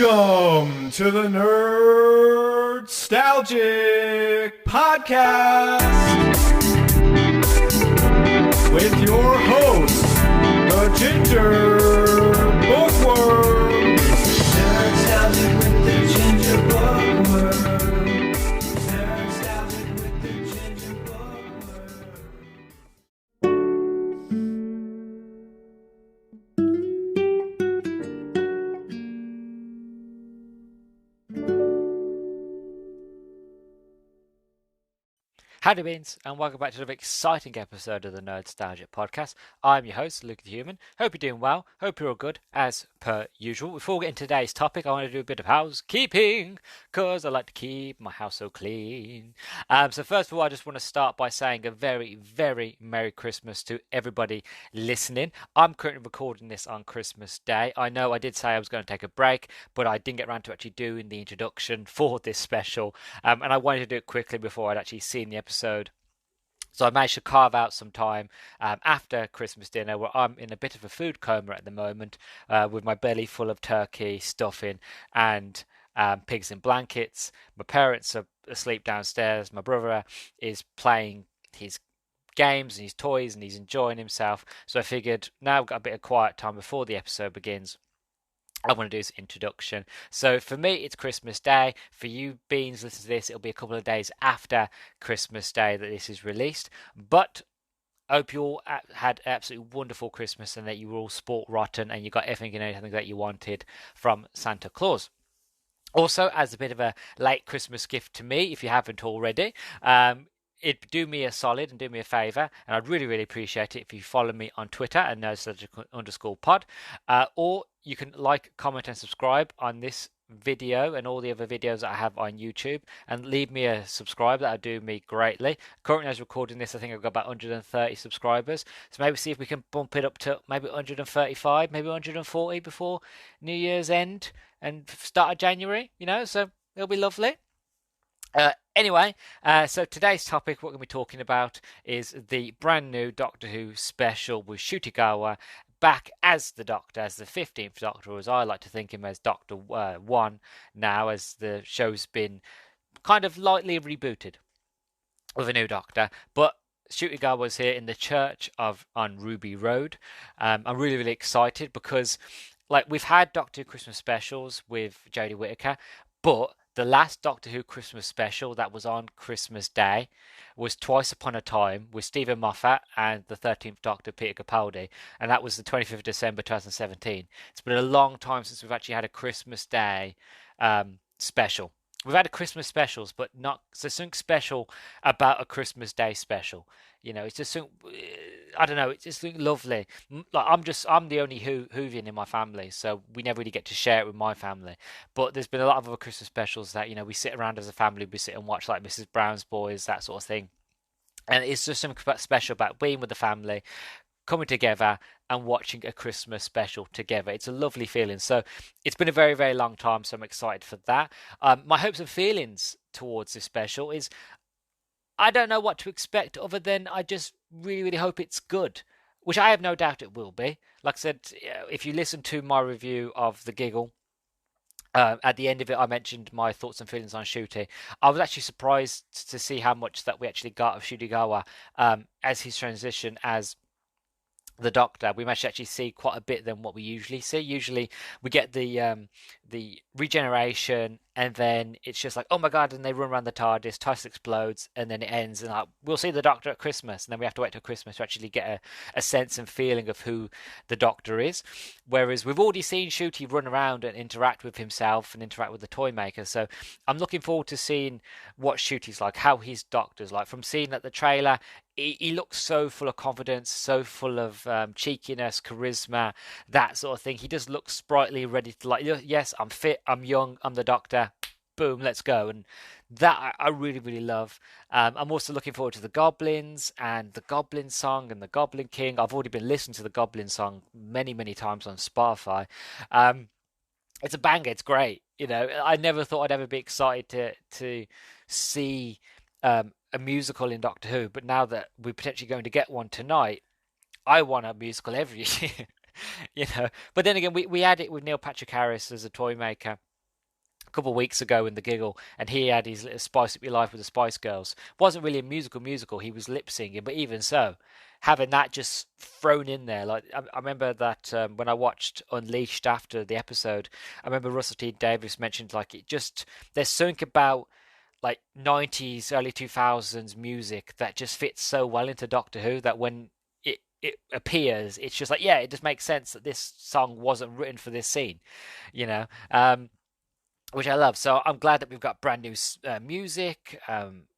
Welcome to the Nostalgic Podcast with your host, the Ginger Bookworm. Nostalgic with the Ginger Bookworm. Nostalgic with the Ginger Bookworm. Howdy beans, and welcome back to another exciting episode of the Nostalgic Podcast. I'm your host, Luke the Human. Hope you're doing well. Hope you're all good, as per usual. Before we get into today's topic, I want to do a bit of housekeeping, because I like to keep my house so clean. So first of all, I just want to start by saying a very, very Merry Christmas to everybody listening. I'm currently recording this on Christmas Day. I know I did say I was going to take a break, but I didn't get around to actually doing the introduction for this special, and I wanted to do it quickly before I'd actually seen the episode. So I managed to carve out some time after Christmas dinner, where I'm in a bit of a food coma at the moment, with my belly full of turkey, stuffing, and pigs in blankets. My parents are asleep downstairs. My brother is playing his games and his toys, and he's enjoying himself. So I figured, now I've got a bit of quiet time before the episode begins, I want to do this introduction. So for me, it's Christmas Day. For you beans listening to this, it'll be a couple of days after Christmas Day that this is released. But I hope you all had an absolutely wonderful Christmas, and that you were all sport rotten and you got everything and anything that you wanted from Santa Claus. Also, as a bit of a late Christmas gift to me, if you haven't already, it'd do me a solid and do me a favour, and I'd really, really appreciate it if you follow me on Twitter at nostalgic_pod, or you can like, comment, and subscribe on this video and all the other videos that I have on YouTube, and leave me a subscribe. That would do me greatly. Currently, as recording this, I think I've got about 130 subscribers, so maybe see if we can bump it up to maybe 135, maybe 140 before New Year's end and start of January, so it'll be lovely. Anyway, so today's topic, what we're going to be talking about, is the brand new Doctor Who special with Ncuti back as the Doctor, as the 15th Doctor, or as I like to think him as Doctor 1 now, as the show's been kind of lightly rebooted with a new Doctor. But Ncuti was here in the church on Ruby Road. I'm really, really excited because, we've had Doctor Who Christmas specials with Jodie Whittaker, but the last Doctor Who Christmas special that was on Christmas Day was Twice Upon a Time with Stephen Moffat and the 13th Doctor, Peter Capaldi, and that was the 25th of December 2017. It's been a long time since we've actually had a Christmas Day special. We've had a Christmas specials, but not something special about a Christmas Day special. It's just something, I don't know, it's just something lovely. I'm the only Whovian in my family, so we never really get to share it with my family. But there's been a lot of other Christmas specials that, we sit around as a family, we sit and watch, like Mrs. Brown's Boys, that sort of thing. And it's just something special about being with the family, coming together and watching a Christmas special together. It's a lovely feeling. So it's been a very, very long time, so I'm excited for that. My hopes and feelings towards this special is, I don't know what to expect, other than I just really, really hope it's good, which I have no doubt it will be. Like I said, if you listen to my review of The Giggle, at the end of it, I mentioned my thoughts and feelings on Ncuti. I was actually surprised to see how much that we actually got of Ncuti as his transition as the Doctor. We managed to actually see quite a bit than what we usually see. Usually we get the regeneration, and then it's just like, oh my god, and they run around the TARDIS, TARDIS explodes, and then it ends, and we'll see the Doctor at Christmas, and then we have to wait till Christmas to actually get a sense and feeling of who the Doctor is. Whereas we've already seen Ncuti run around and interact with himself and interact with the toy maker, so I'm looking forward to seeing what Ncuti's like, how his Doctor's like. From seeing at the trailer, he looks so full of confidence, so full of cheekiness, charisma, that sort of thing. He just looks sprightly, ready to, yes, I'm fit, I'm young, I'm the Doctor, boom, let's go. And that I really, really love. I'm also looking forward to the Goblins and the Goblin song and the Goblin King. I've already been listening to the Goblin song many, many times on Spotify. It's a banger, it's great. I never thought I'd ever be excited to see a musical in Doctor Who, but now that we're potentially going to get one tonight, I want a musical every year. But then again, we had it with Neil Patrick Harris as a toy maker couple of weeks ago in the giggle, and he had his little Spice Up Your Life with the Spice Girls. Wasn't really a musical. He was lip singing, but even so, having that just thrown in there, like I remember that when I watched Unleashed after the episode, I remember Russell T Davies mentioned like it just there's something about like 90s, early 2000s music that just fits so well into Doctor Who that when it appears, it's just like, yeah, it just makes sense that this song wasn't written for this scene, you know. Which I love. So I'm glad that we've got brand new music,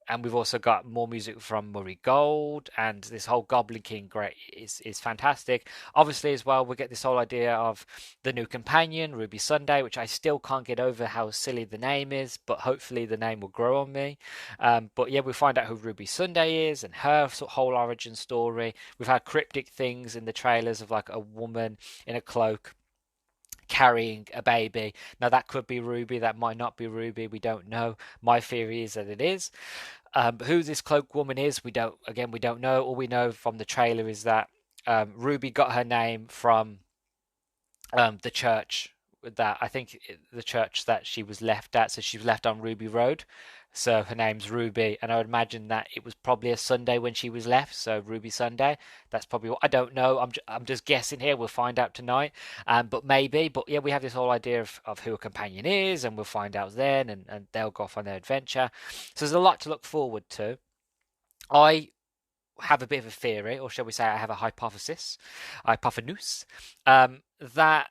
and we've also got more music from Murray Gold, and this whole Goblin King great is fantastic. Obviously, as well, we get this whole idea of the new companion, Ruby Sunday, which I still can't get over how silly the name is, but hopefully the name will grow on me. But yeah, we find out who Ruby Sunday is and her whole origin story. We've had cryptic things in the trailers of like a woman in a cloak carrying a baby. Now that could be Ruby, that might not be Ruby. We don't know. My theory is that it is. Who this cloaked woman is, we don't know. All we know from the trailer is that Ruby got her name from the church that I think the church that she was left at. So she was left on Ruby Road. So her name's Ruby, and I would imagine that it was probably a Sunday when she was left. So Ruby Sunday. That's probably what I don't know. I'm just guessing here. We'll find out tonight. But maybe. But yeah, we have this whole idea of who a companion is, and we'll find out then, and they'll go off on their adventure. So there's a lot to look forward to. I have a bit of a theory, or shall we say, I have a hypothesis, that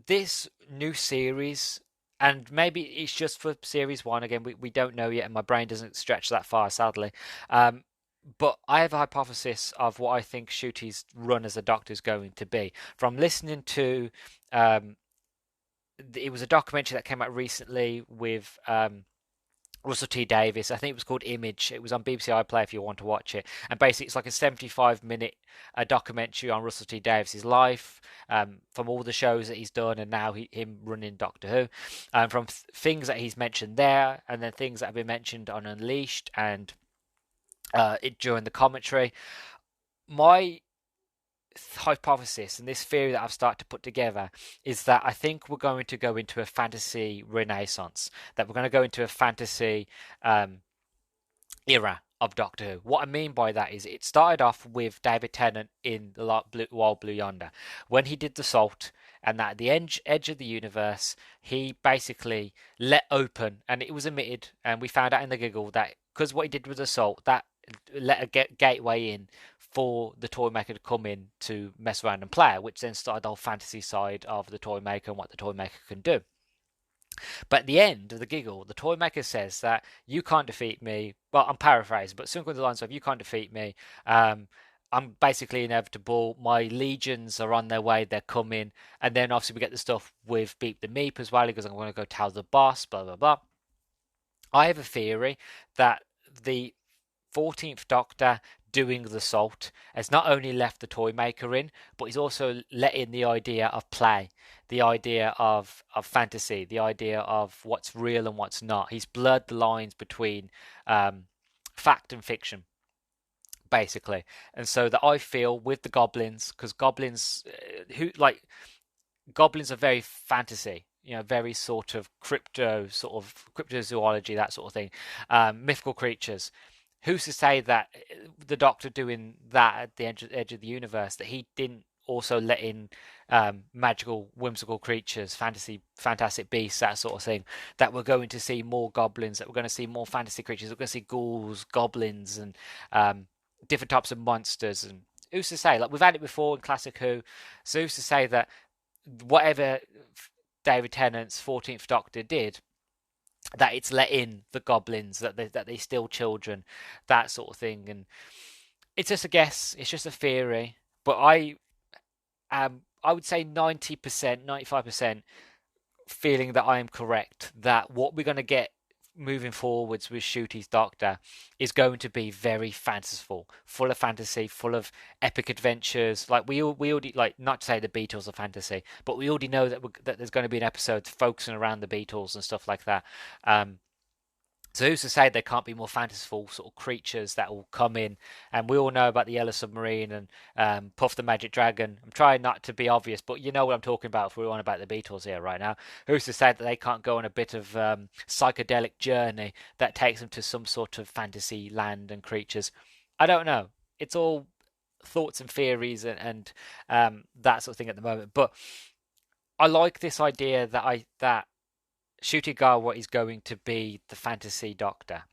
this new series, and maybe it's just for series one, again, we don't know yet, and my brain doesn't stretch that far, sadly. But I have a hypothesis of what I think Ncuti's run as a Doctor is going to be. From listening to, it was a documentary that came out recently with Russell T Davies. I think it was called Image. It was on BBC iPlayer if you want to watch it. And basically, it's like a 75-minute documentary on Russell T Davies' life, from all the shows that he's done, and now him running Doctor Who, from things that he's mentioned there, and then things that have been mentioned on Unleashed and during the commentary. My hypothesis and this theory that I've started to put together is that I think we're going to go into a fantasy renaissance, that we're going to go into a fantasy era of Doctor Who. What I mean by that is it started off with David Tennant in The Wild Blue Yonder, when he did the Salt, and that at the edge of the universe, he basically let open, and it was admitted, and we found out in the giggle that because what he did with the Salt, that let a gateway in for the toy maker to come in to mess around and play, which then started the whole fantasy side of the toy maker and what the toy maker can do. But at the end of the giggle, the toy maker says that you can't defeat me. Well, I'm paraphrasing, but something along the lines of you can't defeat me. I'm basically inevitable. My legions are on their way. They're coming. And then obviously we get the stuff with Beep the Meep as well, because I'm going to go tell the boss, blah, blah, blah. I have a theory that the 14th Doctor doing the Salt has not only left the toy maker in, but he's also let in the idea of play, the idea of fantasy, the idea of what's real and what's not. He's blurred the lines between fact and fiction, basically. And so that I feel with the goblins, because goblins, goblins are very fantasy, very sort of cryptozoology, that sort of thing, mythical creatures. Who's to say that the Doctor doing that at the edge of the universe, that he didn't also let in magical, whimsical creatures, fantastic beasts, that sort of thing, that we're going to see more goblins, that we're going to see more fantasy creatures, we're going to see ghouls, goblins, and different types of monsters. And who's to say, like we've had it before in Classic Who, so who's to say that whatever David Tennant's 14th Doctor did, that it's let in the goblins, that they steal children, that sort of thing. And it's just a guess, it's just a theory, but I would say 90%, 95% feeling that I am correct, that what we're going to get moving forwards with Ncuti's Doctor is going to be very fanciful, full of fantasy, full of epic adventures. Like we already, like, not to say the Beatles are fantasy, but we already know that there's going to be an episode focusing around the Beatles and stuff like that. So who's to say there can't be more fanciful sort of creatures that will come in? And we all know about the Yellow Submarine and Puff the Magic Dragon. I'm trying not to be obvious, but you know what I'm talking about if we're on about the Beatles here right now. Who's to say that they can't go on a bit of psychedelic journey that takes them to some sort of fantasy land and creatures? I don't know. It's all thoughts and theories and that sort of thing at the moment. But I like this idea that Shutigawa is going to be the fantasy doctor.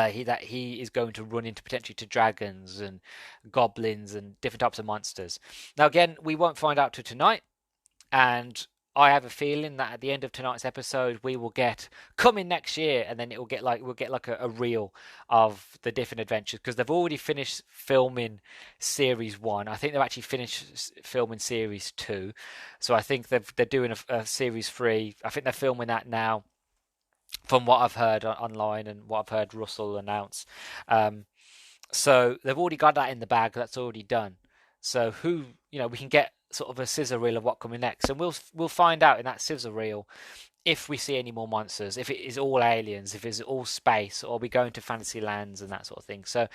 He is going to run into potentially to dragons and goblins and different types of monsters. Now, again, we won't find out till tonight, and I have a feeling that at the end of tonight's episode, we will get coming next year, and then it will get like we'll get like a reel of the different adventures because they've already finished filming series one. I think they've actually finished filming series two, so I think they're doing a series three. I think they're filming that now from what I've heard online and what I've heard Russell announce. Um, so they've already got that in the bag. That's already done. So we can get sort of a scissor reel of what coming next, and we'll find out in that scissor reel if we see any more monsters, if it is all aliens, if it's all space, or we go into fantasy lands and that sort of thing. So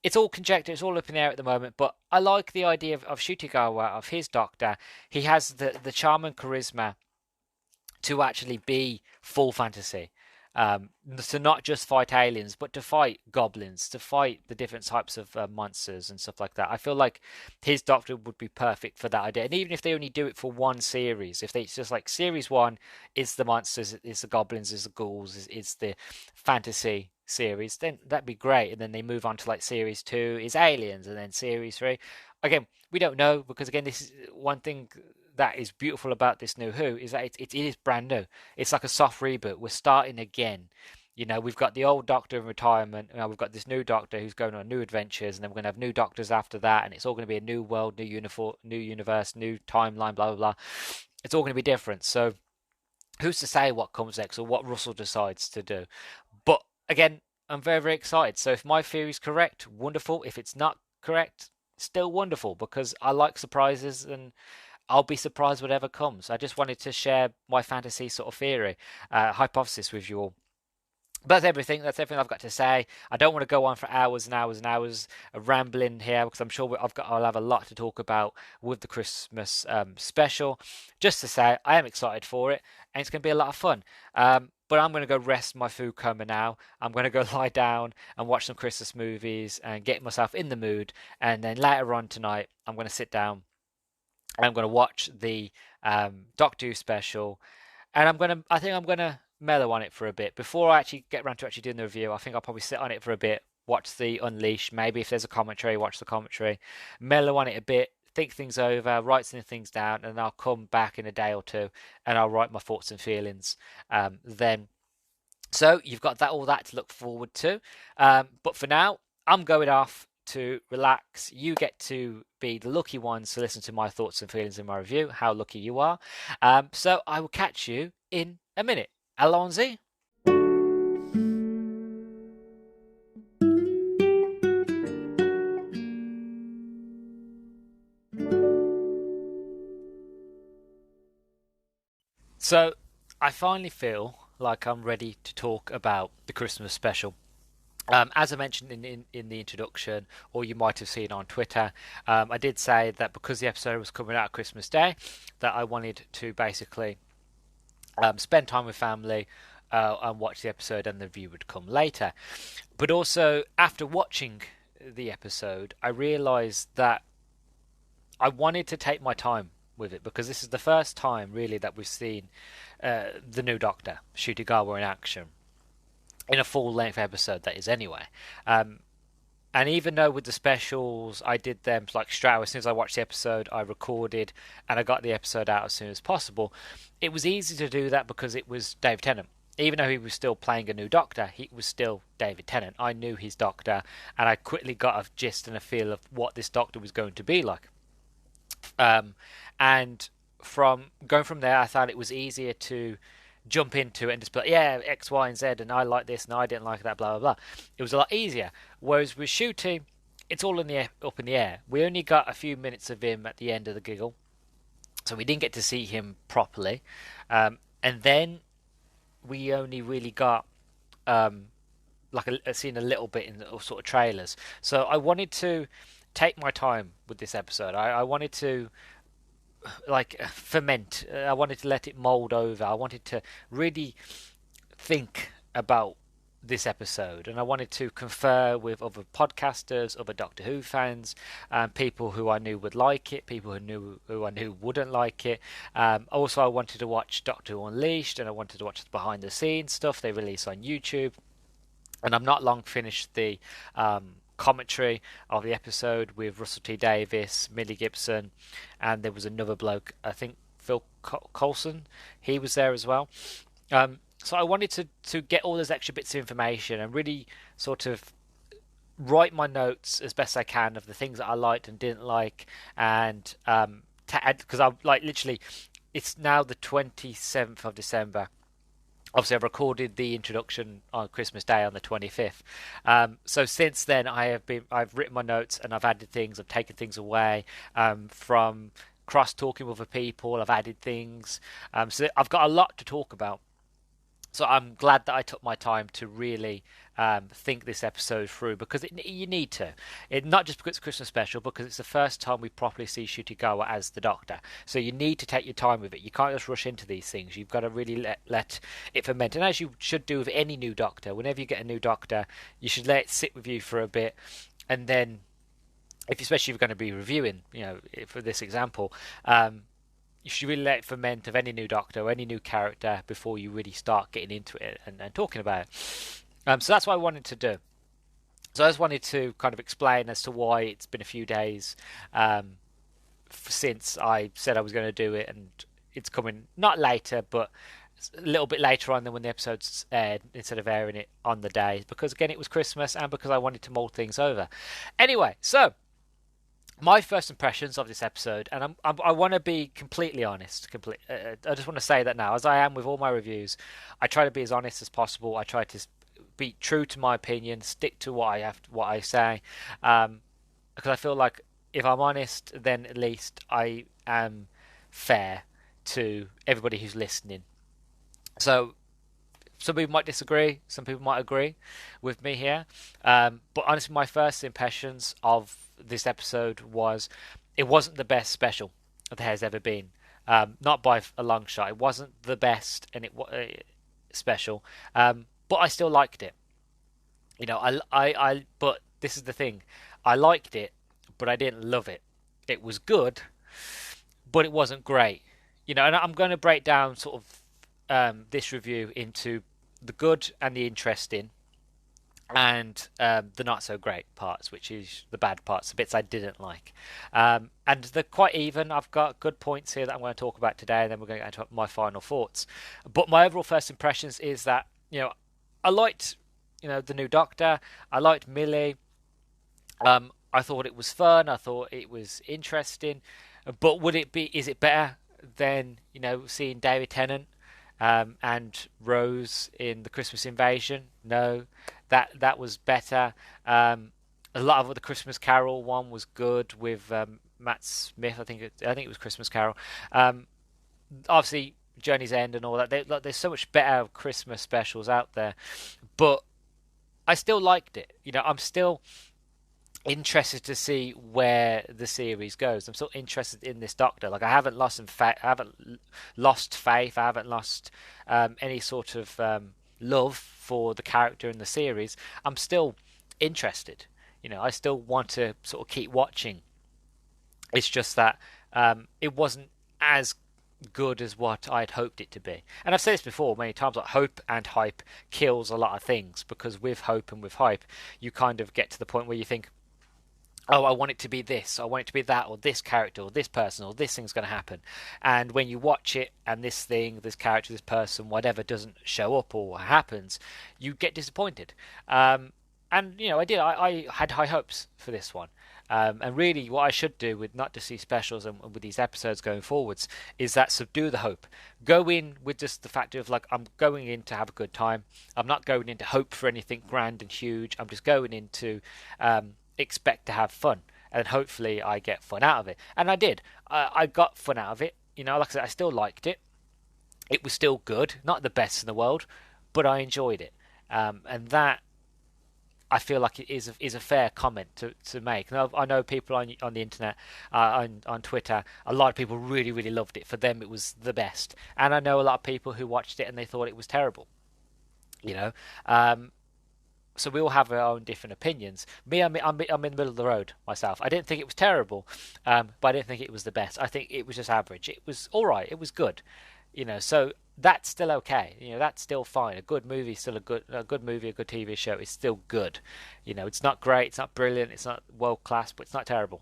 it's all conjecture, it's all up in the air at the moment. But I like the idea of Shutigawa, of his doctor. He has the charm and charisma to actually be full fantasy. To not just fight aliens, but to fight goblins, to fight the different types of monsters and stuff like that. I feel like his Doctor would be perfect for that idea. And even if they only do it for one series, if it's just like series one is the monsters, is the goblins, is the ghouls, is the fantasy series, then that'd be great. And then they move on to like series two is aliens, and then series three. Again, we don't know because again, this is one thing that is beautiful about this new Who is that it is brand new. It's like a soft reboot. We're starting again. We've got the old Doctor in retirement. We've got this new Doctor who's going on new adventures, and then we're going to have new Doctors after that, and it's all going to be a new world, new universe, new timeline, blah blah blah. It's all going to be different. So who's to say what comes next or what Russell decides to do? But again, I'm very very excited. So if my theory is correct, wonderful. If it's not correct, still wonderful because I like surprises and I'll be surprised whatever comes. I just wanted to share my fantasy sort of theory, hypothesis with you all. But that's everything. That's everything I've got to say. I don't want to go on for hours and hours and hours of rambling here because I'm sure I'll have a lot to talk about with the Christmas special. Just to say, I am excited for it, and it's going to be a lot of fun. But I'm going to go rest my food coma now. I'm going to go lie down and watch some Christmas movies and get myself in the mood. And then later on tonight, I'm going to sit down. I'm going to watch the Doctor Who special, and I think I'm gonna mellow on it for a bit before I actually get around to actually doing the review. I think I'll probably sit on it for a bit, watch the Unleash. Maybe if there's a commentary, watch the commentary, mellow on it a bit, think things over, write some things down, and I'll come back in a day or two and I'll write my thoughts and feelings. Then, so you've got all that to look forward to. But for now, I'm going off to relax. You get to be the lucky ones to listen to my thoughts and feelings in my review. How lucky you are. So I will catch you in a minute. Allons. So I finally feel like I'm ready to talk about the Christmas special. As I mentioned in the introduction, or you might have seen on Twitter, I did say that because the episode was coming out Christmas Day, that I wanted to basically spend time with family and watch the episode, and the review would come later. But also, after watching the episode, I realised that I wanted to take my time with it because this is the first time, really, that we've seen the new Doctor, Shutigawa, in action in a full length episode, that is, anyway. And even though with the specials, I did them like straight away. As soon as I watched the episode, I recorded and I got the episode out as soon as possible. It was easy to do that because it was Dave Tennant. Even though he was still playing a new Doctor, he was still David Tennant. I knew his Doctor, and I quickly got a gist and a feel of what this Doctor was going to be like. And from going from there, I thought it was easier to jump into it and just be like, yeah, X, Y, and Z, and I like this and I didn't like that, blah blah blah. It was a lot easier. Whereas with shooting, it's all up in the air. We only got a few minutes of him at the end of the giggle, so we didn't get to see him properly. And then we only really got seen a little bit in the sort of trailers. So I wanted to take my time with this episode. I wanted to ferment. I wanted to let it mold over. I wanted to really think about this episode, and I wanted to confer with other podcasters, other Doctor Who fans, people who I knew would like it, people who I knew wouldn't like it. Also, I wanted to watch Doctor Who Unleashed, and I wanted to watch the behind the scenes stuff they release on YouTube. And I'm not long finished the commentary of the episode with Russell T Davies, Millie Gibson, and there was another bloke, I think Phil Coulson. He was there as well. So I wanted to get all those extra bits of information and really sort of write my notes as best I can of the things that I liked and didn't like, and to add, because I literally, it's now the 27th of December. Obviously, I've recorded the introduction on Christmas Day on the 25th. So since then, I've written my notes and I've added things. I've taken things away from cross talking with other people. I've added things. So I've got a lot to talk about. So I'm glad that I took my time to really think this episode through, because you need to. Not just because it's a Christmas special, because it's the first time we properly see Ncuti Gatwa as the Doctor. So you need to take your time with it. You can't just rush into these things. You've got to really let it ferment. And as you should do with any new Doctor, whenever you get a new Doctor, you should let it sit with you for a bit, and then, especially if you're going to be reviewing, for this example, you should really let it ferment of any new Doctor or any new character before you really start getting into it and talking about it. So that's what I wanted to do. So I just wanted to kind of explain as to why it's been a few days since I said I was going to do it, and it's coming not later, but a little bit later on than when the episode's aired, instead of airing it on the day, because again it was Christmas and because I wanted to mull things over. Anyway, so my first impressions of this episode, and I want to be completely honest. I just want to say that now, as I am with all my reviews, I try to be as honest as possible. I try to be true to my opinion, stick to what I say, because I feel like if I'm honest, then at least I am fair to everybody who's listening. So some people might disagree, some people might agree with me here, but honestly, my first impressions of this episode was it wasn't the best special there has ever been, not by a long shot. It wasn't the best, and it was special, but I still liked it. But this is the thing, I liked it, but I didn't love it. It was good, but it wasn't great. And I'm going to break down sort of this review into the good and the interesting, and the not so great parts, which is the bad parts, the bits I didn't like. And they're quite even. I've got good points here that I'm going to talk about today, and then we're going to get into my final thoughts. But my overall first impressions is that, I liked, the new Doctor. I liked Millie. I thought it was fun. I thought it was interesting. But is it better than, seeing David Tennant and Rose in the Christmas Invasion? No. That was better. A lot of the Christmas Carol one was good with Matt Smith. I think it was Christmas Carol. Obviously, Journey's End and all that. There's so much better Christmas specials out there, but I still liked it. I'm still interested to see where the series goes. I'm still interested in this Doctor. I haven't lost faith. I haven't lost any sort of love for the character in the series. I'm still interested. I still want to sort of keep watching. It's just that it wasn't as good as what I'd hoped it to be. And I've said this before many times, like hope and hype kills a lot of things, because with hope and with hype, you kind of get to the point where you think, oh, I want it to be this, I want it to be that, or this character, or this person, or this thing's going to happen. And when you watch it, and this thing, this character, this person, whatever, doesn't show up or happens, you get disappointed. And, I did. I had high hopes for this one. And really, what I should do with not just these specials and with these episodes going forwards is that subdue the hope. Go in with just the fact of, I'm going in to have a good time. I'm not going in to hope for anything grand and huge. I'm just going in to expect to have fun, and hopefully I get fun out of it. And I did. I got fun out of it. Like I said, I still liked it. It was still good, not the best in the world, but I enjoyed it. And that, I feel like it is a fair comment to make. And I know people on the internet, on Twitter, a lot of people really loved it. For them, it was the best. And I know a lot of people who watched it and they thought it was terrible. You know, um, so we all have our own different opinions. Me, I'm in the middle of the road myself. I didn't think it was terrible, but I didn't think it was the best. I think it was just average. It was all right. It was good, So that's still okay. That's still fine. A good movie is still a good movie. A good TV show is still good. It's not great. It's not brilliant. It's not world class, but it's not terrible.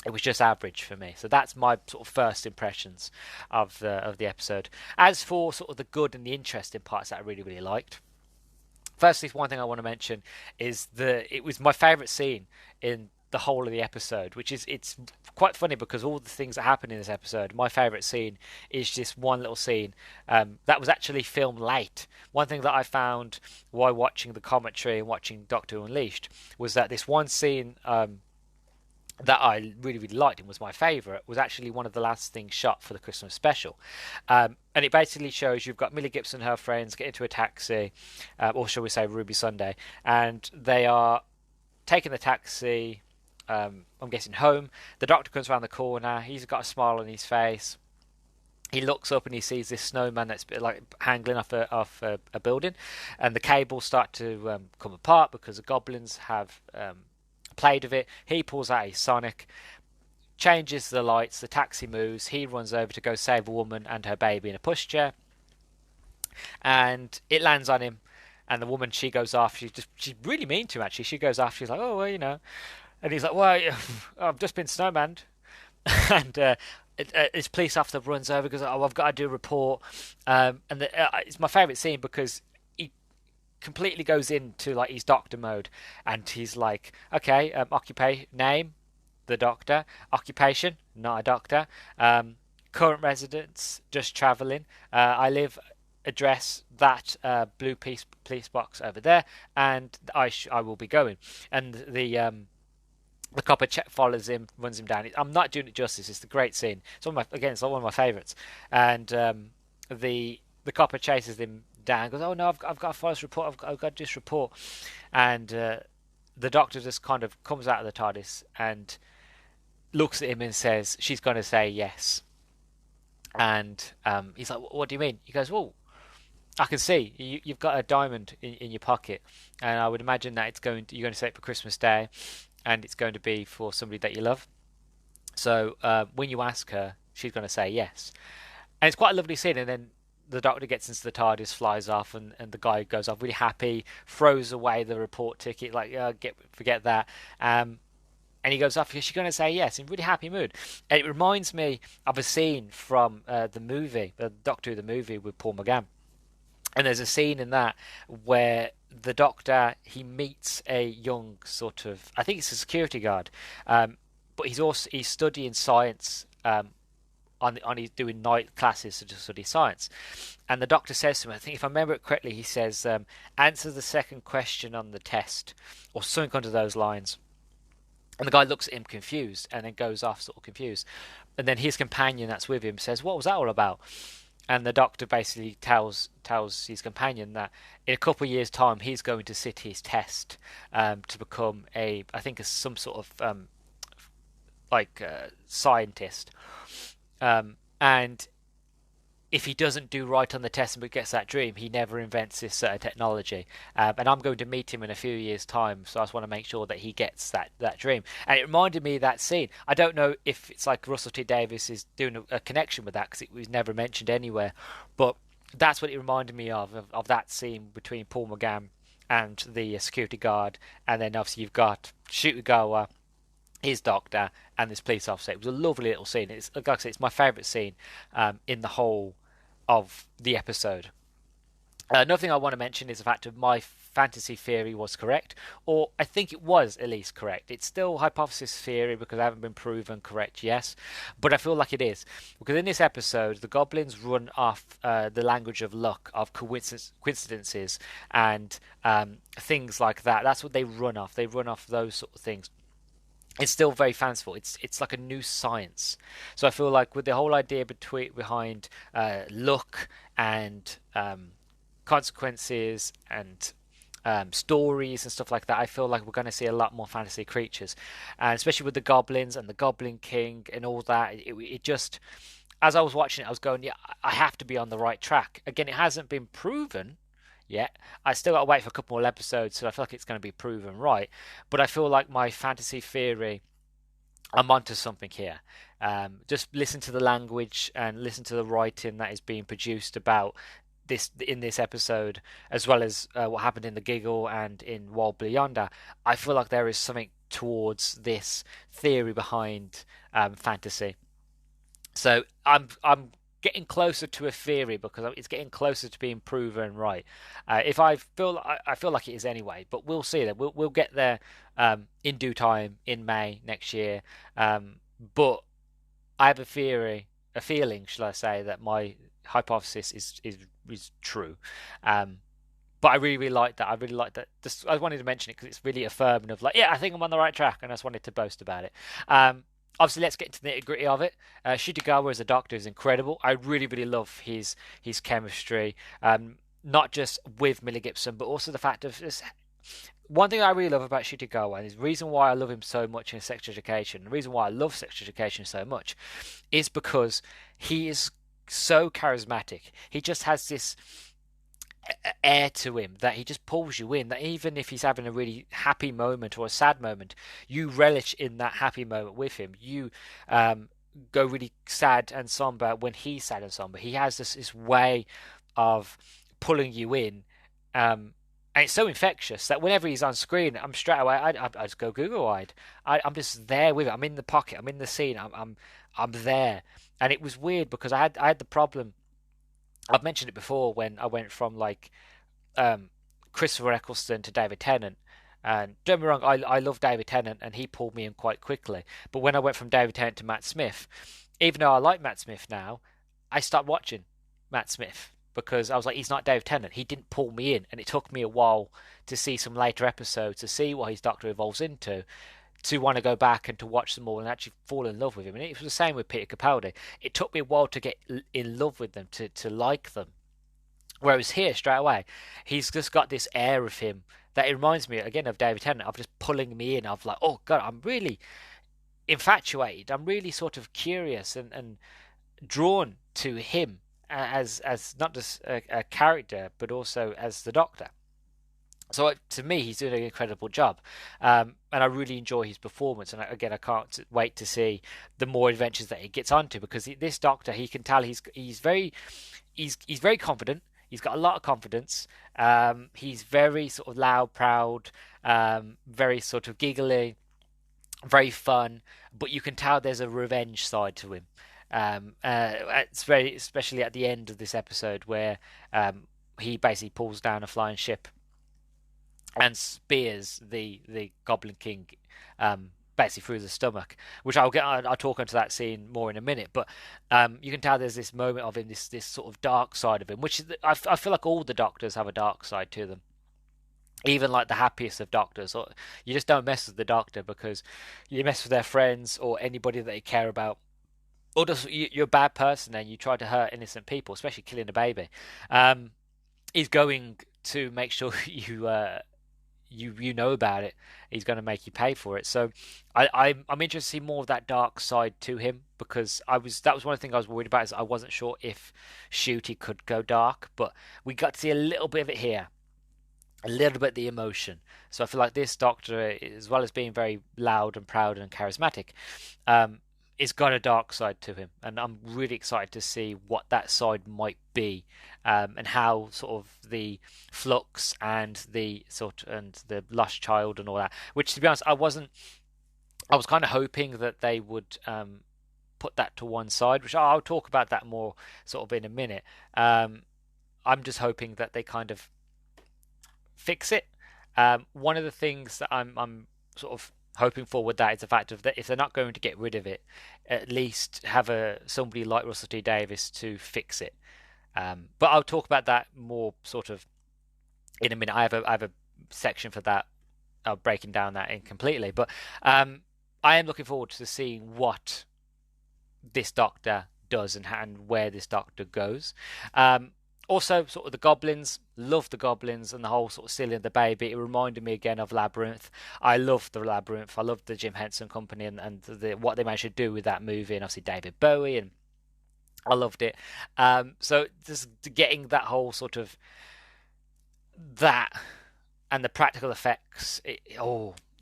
It was just average for me. So that's my sort of first impressions of the episode. As for sort of the good and the interesting parts that I really liked. Firstly, one thing I want to mention is it was my favourite scene in the whole of the episode, which is it's quite funny because all the things that happen in this episode, my favourite scene is just one little scene that was actually filmed late. One thing that I found while watching the commentary and watching Doctor Who Unleashed was that this one scene that I really liked and was my favourite was actually one of the last things shot for the Christmas special. And it basically shows you've got Millie Gibson and her friends get into a taxi, or shall we say Ruby Sunday, and they are taking the taxi, I'm guessing home. The Doctor comes around the corner, he's got a smile on his face. He looks up and he sees this snowman that's like hanging off a building, and the cables start to come apart because the goblins have played with it. He pulls out his Sonic, changes the lights, the taxi moves, he runs over to go save a woman and her baby in a pushchair, and it lands on him, and the woman, she goes off, she's really mean to him actually. She goes off, she's like, oh well, and he's like, well, I've just been snowmanned. And this police officer runs over because, oh, I've got to do a report, it's my favourite scene because completely goes into like his doctor mode, and he's like, okay, occupation, name, the Doctor, occupation, not a doctor, current residence, just travelling, I live, address, that blue police box over there, and I will be going. And the copper follows him, runs him down. I'm not doing it justice. It's a great scene. It's it's one of my favourites. And the copper chases him down. Goes, oh no, I've got a false report. I've got this report. And the Doctor just kind of comes out of the TARDIS and looks at him and says, "She's going to say yes." And he's like, "What do you mean?" He goes, "Well, I can see you've got a diamond in your pocket, and I would imagine that you're going to say it for Christmas Day, and it's going to be for somebody that you love. So when you ask her, she's going to say yes." And it's quite a lovely scene. And then the Doctor gets into the TARDIS, flies off, and the guy goes off really happy, throws away the report ticket, like, forget that. And he goes off, is she going to say yes? In a really happy mood. And it reminds me of a scene from the movie, the Doctor Who, the movie with Paul McGann. And there's a scene in that where the Doctor, he meets a young sort of, I think it's a security guard, but he's studying science, he's doing night classes to study science. And the Doctor says to him, I think if I remember it correctly, he says, answer the second question on the test, or something under those lines. And the guy looks at him confused, and then goes off sort of confused. And then his companion that's with him says, what was that all about? And the Doctor basically tells his companion that in a couple of years' time he's going to sit his test to become some sort of scientist. And if he doesn't do right on the test and gets that dream, he never invents this technology. And I'm going to meet him in a few years' time, so I just want to make sure that he gets that dream. And it reminded me of that scene. I don't know if it's like Russell T Davies is doing a connection with that, because it was never mentioned anywhere. But that's what it reminded me of that scene between Paul McGann and the security guard. And then obviously you've got Shooter Goer, his Doctor, and this police officer. It was a lovely little scene. It's, like I say, it's my favourite scene in the whole of the episode. Another thing I want to mention is the fact that my fantasy theory was correct, or I think it was at least correct. It's still hypothesis theory because I haven't been proven correct, yes, but I feel like it is, because in this episode the goblins run off the language of luck, of coincidences, and things like that. That's what they run off. They run off those sort of things. It's still very fanciful. It's like a new science. So I feel like with the whole idea behind luck and consequences and stories and stuff like that, I feel like we're going to see a lot more fantasy creatures, and especially with the goblins and the Goblin King and all that. It just, as I was watching it, I was going, yeah, I have to be on the right track. Again, it hasn't been proven yet. I still got to wait for a couple more episodes, so I feel like it's going to be proven right. But I feel like my fantasy theory, I'm onto something here. Just listen to the language and listen to the writing that is being produced about this in this episode, as well as what happened in the Giggle and in Wild Yonder. I feel like there is something towards this theory behind fantasy. So I'm getting closer to a theory because it's getting closer to being proven right. If I feel like it is anyway, but we'll see that we'll get there in due time in May next year. But I have a theory, a feeling, shall I say, that my hypothesis is true. But I really like that. I really like that. Just, I wanted to mention it because it's really affirming of like, yeah, I think I'm on the right track, and I just wanted to boast about it. Obviously, let's get into the nitty gritty of it. Shitagawa as a doctor is incredible. I really, really love his chemistry, not just with Millie Gibson, but also the fact of this. One thing I really love about Shitagawa, and the reason why I love him so much in Sex Education, the reason why I love Sex Education so much, is because he is so charismatic. He just has this air to him that he just pulls you in, that even if he's having a really happy moment or a sad moment, you relish in that happy moment with him. You go really sad and somber when he's sad and somber. He has this way of pulling you in, and it's so infectious that whenever he's on screen, I'm straight away, I just go Google-eyed. I'm just there with it. I'm in the pocket, I'm in the scene, I'm there. And it was weird because I had the problem, I've mentioned it before, when I went from like Christopher Eccleston to David Tennant. And don't get me wrong, I love David Tennant, and he pulled me in quite quickly. But when I went from David Tennant to Matt Smith, even though I like Matt Smith now, I stopped watching Matt Smith because I was like, he's not David Tennant. He didn't pull me in, and it took me a while to see some later episodes to see what his Doctor evolves into, to want to go back and to watch them all and actually fall in love with him. And it was the same with Peter Capaldi. It took me a while to get in love with them, to like them. Whereas here, straight away, he's just got this air of him that it reminds me again of David Tennant, of just pulling me in. Of like, oh god, I'm really infatuated. I'm really sort of curious and drawn to him as not just a character, but also as the Doctor. So to me, he's doing an incredible job, and I really enjoy his performance. And again, I can't wait to see the more adventures that he gets onto, because this Doctor, he can tell he's very confident. He's got a lot of confidence. He's very sort of loud, proud, very sort of giggly, very fun. But you can tell there's a revenge side to him. It's very, especially at the end of this episode, where he basically pulls down a flying ship and spears the Goblin King, basically through the stomach. Which I'll talk into that scene more in a minute. But you can tell there's this moment of him, this sort of dark side of him, which is, I feel like all the Doctors have a dark side to them. Even like the happiest of Doctors, or you just don't mess with the Doctor because you mess with their friends or anybody that they care about, or just you're a bad person and you try to hurt innocent people, especially killing a baby. He's going to make sure you know about it. He's going to make you pay for it. So I'm interested to see more of that dark side to him, because that was one of the things I was worried about, is I wasn't sure if Shooty could go dark, but we got to see a little bit of it here, a little bit of the emotion. So I feel like this Doctor, as well as being very loud and proud and charismatic, it's got a dark side to him, and I'm really excited to see what that side might be, and how sort of the flux and the lost child and all that. Which, to be honest, I was kind of hoping that they would put that to one side, which I'll talk about that more sort of in a minute. I'm just hoping that they kind of fix it. One of the things that I'm sort of hoping for with that is the fact of that if they're not going to get rid of it, at least have somebody like Russell T Davies to fix it. But I'll talk about that more sort of in a minute. I have a section for that, breaking down that in completely. But I am looking forward to seeing what this Doctor does and where this Doctor goes. Also, sort of the goblins, love the goblins and the whole sort of silly and the baby. It reminded me again of Labyrinth. I love the Labyrinth. I love the Jim Henson Company and what they managed to do with that movie, and obviously David Bowie, and I loved it. So just getting that whole sort of that and the practical effects,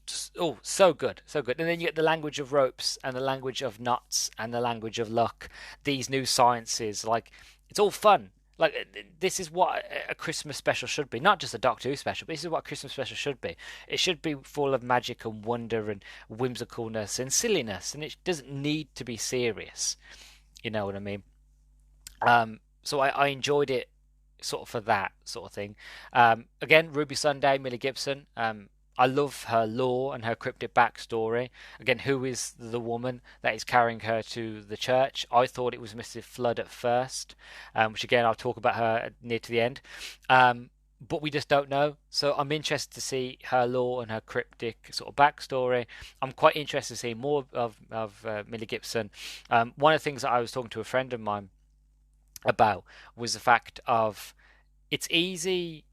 so good, so good. And then you get the language of ropes and the language of knots and the language of luck. These new sciences, like it's all fun. Like this is what a Christmas special should be, not just a Doctor Who special, but this is what a Christmas special should be. It should be full of magic and wonder and whimsicalness and silliness, and it doesn't need to be serious. You know what I mean? So I enjoyed it sort of for that sort of thing. Again, Ruby Sunday, Millie Gibson. I love her lore and her cryptic backstory. Again, who is the woman that is carrying her to the church? I thought it was Mrs. Flood at first, which again I'll talk about her near to the end. But we just don't know. So I'm interested to see her lore and her cryptic sort of backstory. I'm quite interested to see more of Millie Gibson. One of the things that I was talking to a friend of mine about was the fact of it's easy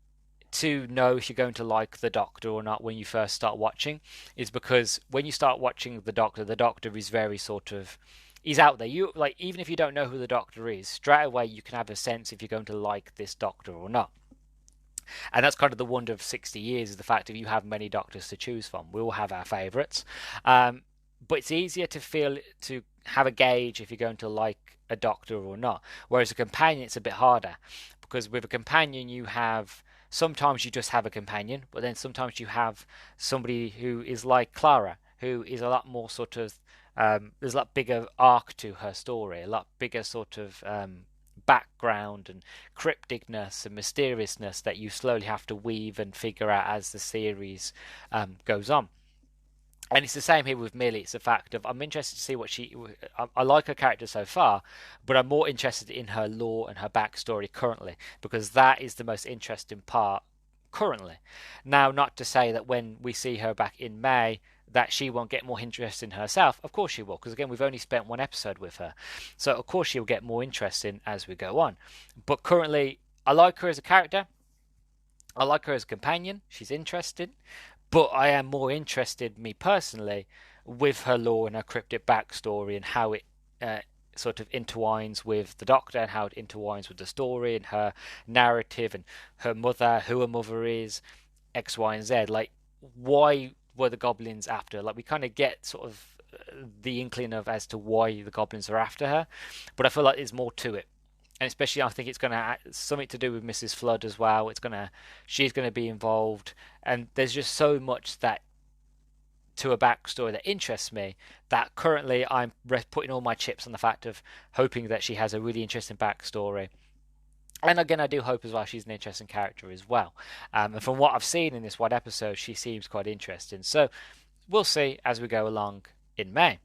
to know if you're going to like the Doctor or not when you first start watching, is because when you start watching the Doctor is very sort of he's out there. You like even if you don't know who the Doctor is, straight away you can have a sense if you're going to like this Doctor or not. And that's kind of the wonder of 60 years is the fact that you have many Doctors to choose from. We all have our favourites, but it's easier to feel to have a gauge if you're going to like a Doctor or not. Whereas a companion, it's a bit harder because with a companion you have sometimes you just have a companion, but then sometimes you have somebody who is like Clara, who is a lot more sort of there's a lot bigger arc to her story, a lot bigger sort of background and crypticness and mysteriousness that you slowly have to weave and figure out as the series goes on. And it's the same here with Millie. It's a fact of I'm interested to see what she. I like her character so far, but I'm more interested in her lore and her backstory currently because that is the most interesting part currently. Now, not to say that when we see her back in May that she won't get more interest in herself. Of course she will, because again we've only spent one episode with her, so of course she'll get more interesting as we go on. But currently, I like her as a character. I like her as a companion. She's interesting. But I am more interested, me personally, with her lore and her cryptic backstory and how it sort of intertwines with the Doctor and how it intertwines with the story and her narrative and her mother, who her mother is, X, Y, and Z. Like, why were the goblins after her? Like, we kind of get sort of the inkling of as to why the goblins are after her, but I feel like there's more to it. And especially, I think it's going to something to do with Mrs. Flood as well. She's going to be involved, and there's just so much that to a backstory that interests me that currently I'm putting all my chips on the fact of hoping that she has a really interesting backstory. And again, I do hope as well she's an interesting character as well. And from what I've seen in this one episode, she seems quite interesting. So we'll see as we go along in May.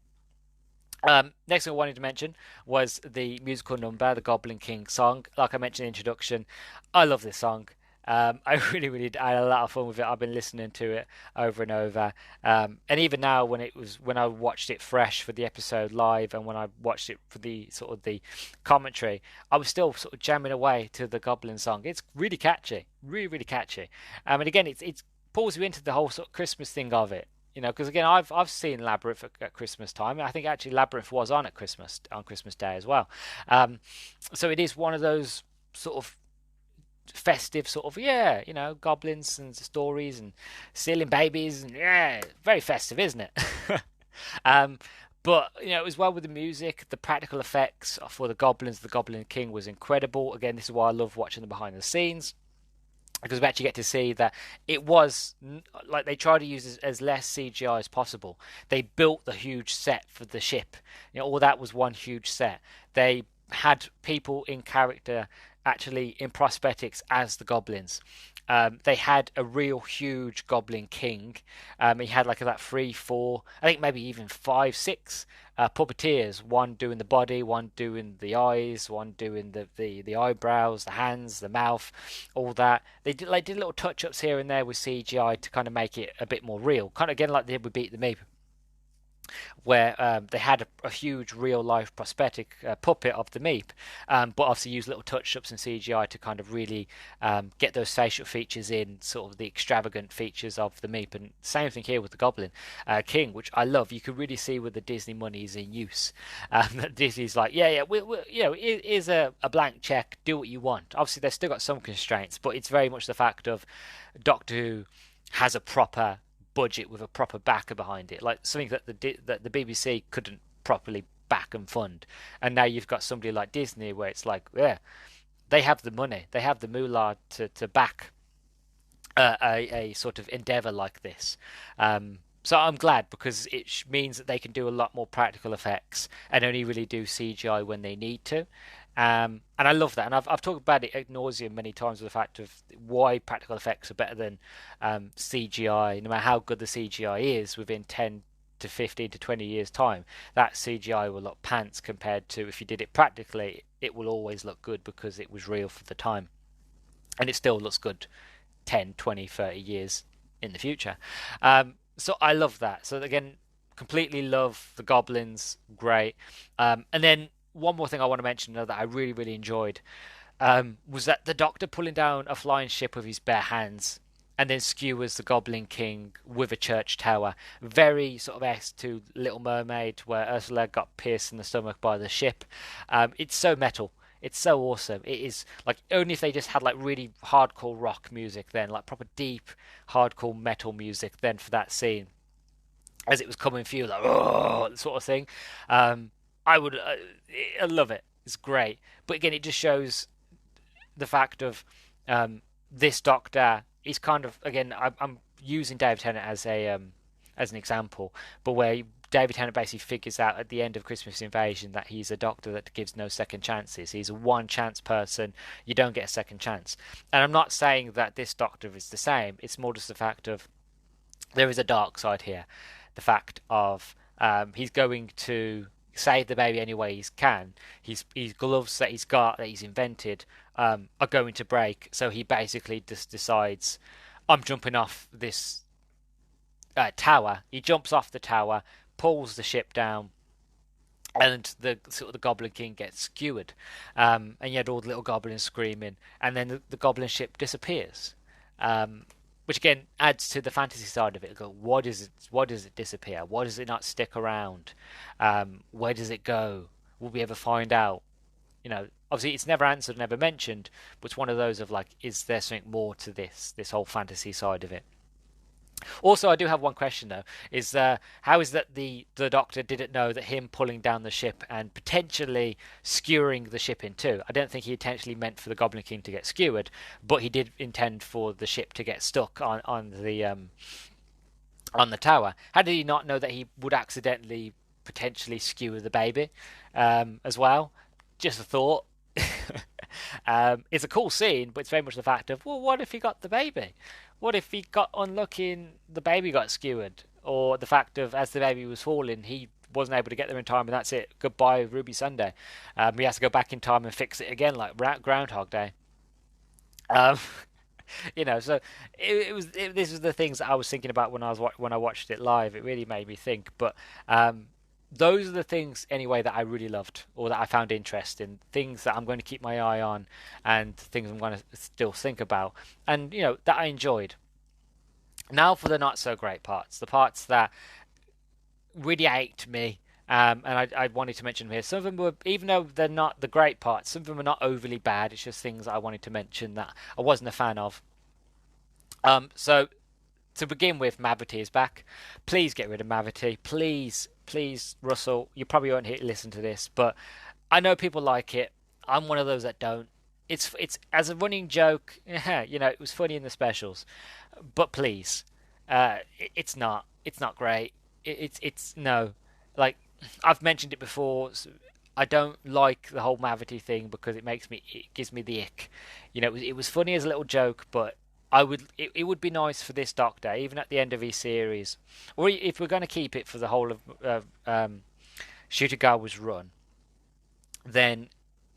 Next thing I wanted to mention was the musical number, the Goblin King song. Like I mentioned in the introduction, I love this song. I really I had a lot of fun with it. I've been listening to it over and over, and even now when I watched it fresh for the episode live, and when I watched it for the sort of the commentary, I was still sort of jamming away to the Goblin song. It's really catchy, really catchy. And again, it pulls you into the whole sort of Christmas thing of it. You know, because again, I've seen Labyrinth at Christmas time. I think actually Labyrinth was on Christmas Day as well. So it is one of those sort of festive sort of goblins and stories and stealing babies and very festive, isn't it? But as well with the music, the practical effects for the goblins, the Goblin King was incredible. Again, this is why I love watching the behind the scenes, because we actually get to see that it was like they tried to use as less CGI as possible. They built the huge set for the ship. All that was one huge set. They had people in character actually in prosthetics as the goblins. They had a real huge Goblin King. He had like about 3, 4, I think maybe even 5, 6 puppeteers. One doing the body, one doing the eyes, one doing the eyebrows, the hands, the mouth, all that. They did little touch ups here and there with CGI to kind of make it a bit more real. Kind of again like they did with Beat the Meep. where they had a huge real life prosthetic puppet of the Meep, but obviously used little touch ups and CGI to kind of really get those facial features in, sort of the extravagant features of the Meep. And same thing here with the Goblin King, which I love. You can really see where the Disney money is in use. Disney's like, yeah, here's a blank check, do what you want. Obviously, they've still got some constraints, but it's very much the fact of Doctor Who has a proper budget with a proper backer behind it, like something that the BBC couldn't properly back and fund. And now you've got somebody like Disney, where it's like, yeah, they have the money, they have the moolah to back a sort of endeavor like this. So I'm glad, because it means that they can do a lot more practical effects and only really do CGI when they need to. And I love that. And I've talked about it ad nauseum many times, with the fact of why practical effects are better than CGI. No matter how good the CGI is, within 10 to 15 to 20 years' time, that CGI will look pants compared to if you did it practically, it will always look good because it was real for the time. And it still looks good 10, 20, 30 years in the future. So I love that. So again, completely love the goblins. Great. And then one more thing I want to mention that I really, really enjoyed was that the Doctor pulling down a flying ship with his bare hands and then skewers the Goblin King with a church tower. Very sort of S to Little Mermaid, where Ursula got pierced in the stomach by the ship. It's so metal. It's so awesome. It is like, only if they just had like really hardcore rock music, then like proper deep hardcore metal music, then for that scene as it was coming through, like oh sort of thing. I would, I love it. It's great. But again, it just shows the fact of this Doctor. He's kind of, again, I'm using David Tennant as an example, but where David Tennant basically figures out at the end of Christmas Invasion that he's a doctor that gives no second chances. He's a one chance person. You don't get a second chance. And I'm not saying that this Doctor is the same. It's more just the fact of there is a dark side here. The fact of he's going to save the baby any way he can. His gloves that he's got, that he's invented, are going to break. So he basically just decides, I'm jumping off this tower. He jumps off the tower, pulls the ship down, and the sort of the Goblin King gets skewered. And you had all the little goblins screaming, and then the Goblin ship disappears. Which again adds to the fantasy side of it. Go, what is it? What does it disappear? Why does it not stick around? Where does it go? Will we ever find out? You know, obviously it's never answered, never mentioned, but it's one of those of like, is there something more to this whole fantasy side of it? Also, I do have one question though: is how is that the Doctor didn't know that him pulling down the ship and potentially skewering the ship in two? I don't think he intentionally meant for the Goblin King to get skewered, but he did intend for the ship to get stuck on the tower. How did he not know that he would accidentally potentially skewer the baby as well? Just a thought. It's a cool scene, but it's very much the fact of, well, what if he got the baby? What if he got unlucky and the baby got skewered? Or the fact of, as the baby was falling, he wasn't able to get there in time, and that's it. Goodbye, Ruby Sunday. He has to go back in time and fix it again, like Groundhog Day. Um, so this was the things that I was thinking about when I watched it live. It really made me think. But those are the things anyway that I really loved, or that I found interesting, things that I'm going to keep my eye on, and things I'm going to still think about, and that I enjoyed. Now for the not so great parts, the parts that really ached me, and I wanted to mention them here. Some of them were, even though they're not the great parts, some of them are not overly bad. It's just things that I wanted to mention that I wasn't a fan of. So to begin with, Mavity is back. Please get rid of Mavity. Please, Russell. You probably won't listen to this, but I know people like it. I'm one of those that don't. It's as a running joke. It was funny in the specials, but please, it's not. It's not great. It's no. Like, I've mentioned it before. I don't like the whole Mavity thing because it gives me the ick. It was funny as a little joke, but it would be nice for this Doctor, even at the end of his series, or if we're going to keep it for the whole of Shootagarwa's run, then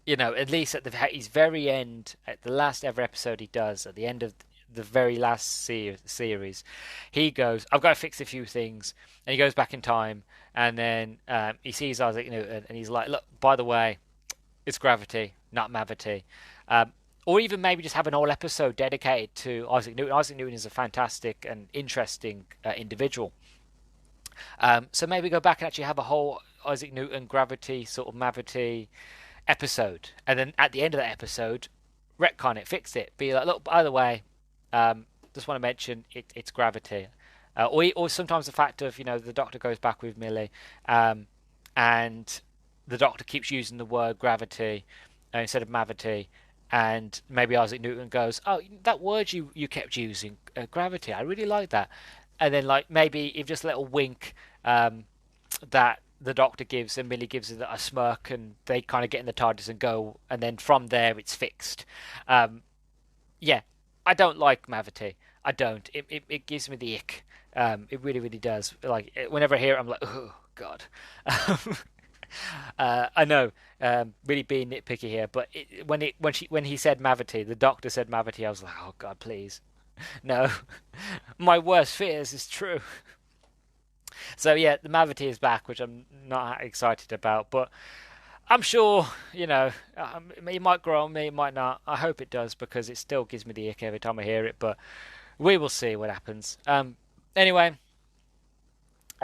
at least at his very end, at the last ever episode he does, at the end of the very last series, he goes, I've got to fix a few things, and he goes back in time and then he sees Isaac Newton, and he's like, "Look, by the way, it's gravity, not mavity." Um, or even maybe just have an whole episode dedicated to Isaac Newton. Isaac Newton is a fantastic and interesting individual. So maybe go back and actually have a whole Isaac Newton gravity sort of mavity episode, and then at the end of that episode, retcon it, fix it, be like, look, by the way, just want to mention it's gravity, or sometimes the fact of the Doctor goes back with Millie, and the Doctor keeps using the word gravity instead of mavity. And maybe Isaac Newton goes, "Oh, that word you kept using, gravity. I really like that." And then, like, maybe if just a little wink that the Doctor gives, and Millie gives a smirk, and they kind of get in the TARDIS and go, and then from there it's fixed. Yeah, I don't like mavity. I don't. It gives me the ick. It really, really does. Like, whenever I hear it, I'm like, oh God. I know, really being nitpicky here, but when he said mavity, the Doctor said mavity, I was like, oh God, please, no, my worst fears is true. So yeah, the mavity is back, which I'm not excited about, but I'm sure it might grow on me, it might not. I hope it does because it still gives me the ick every time I hear it, but we will see what happens. Anyway.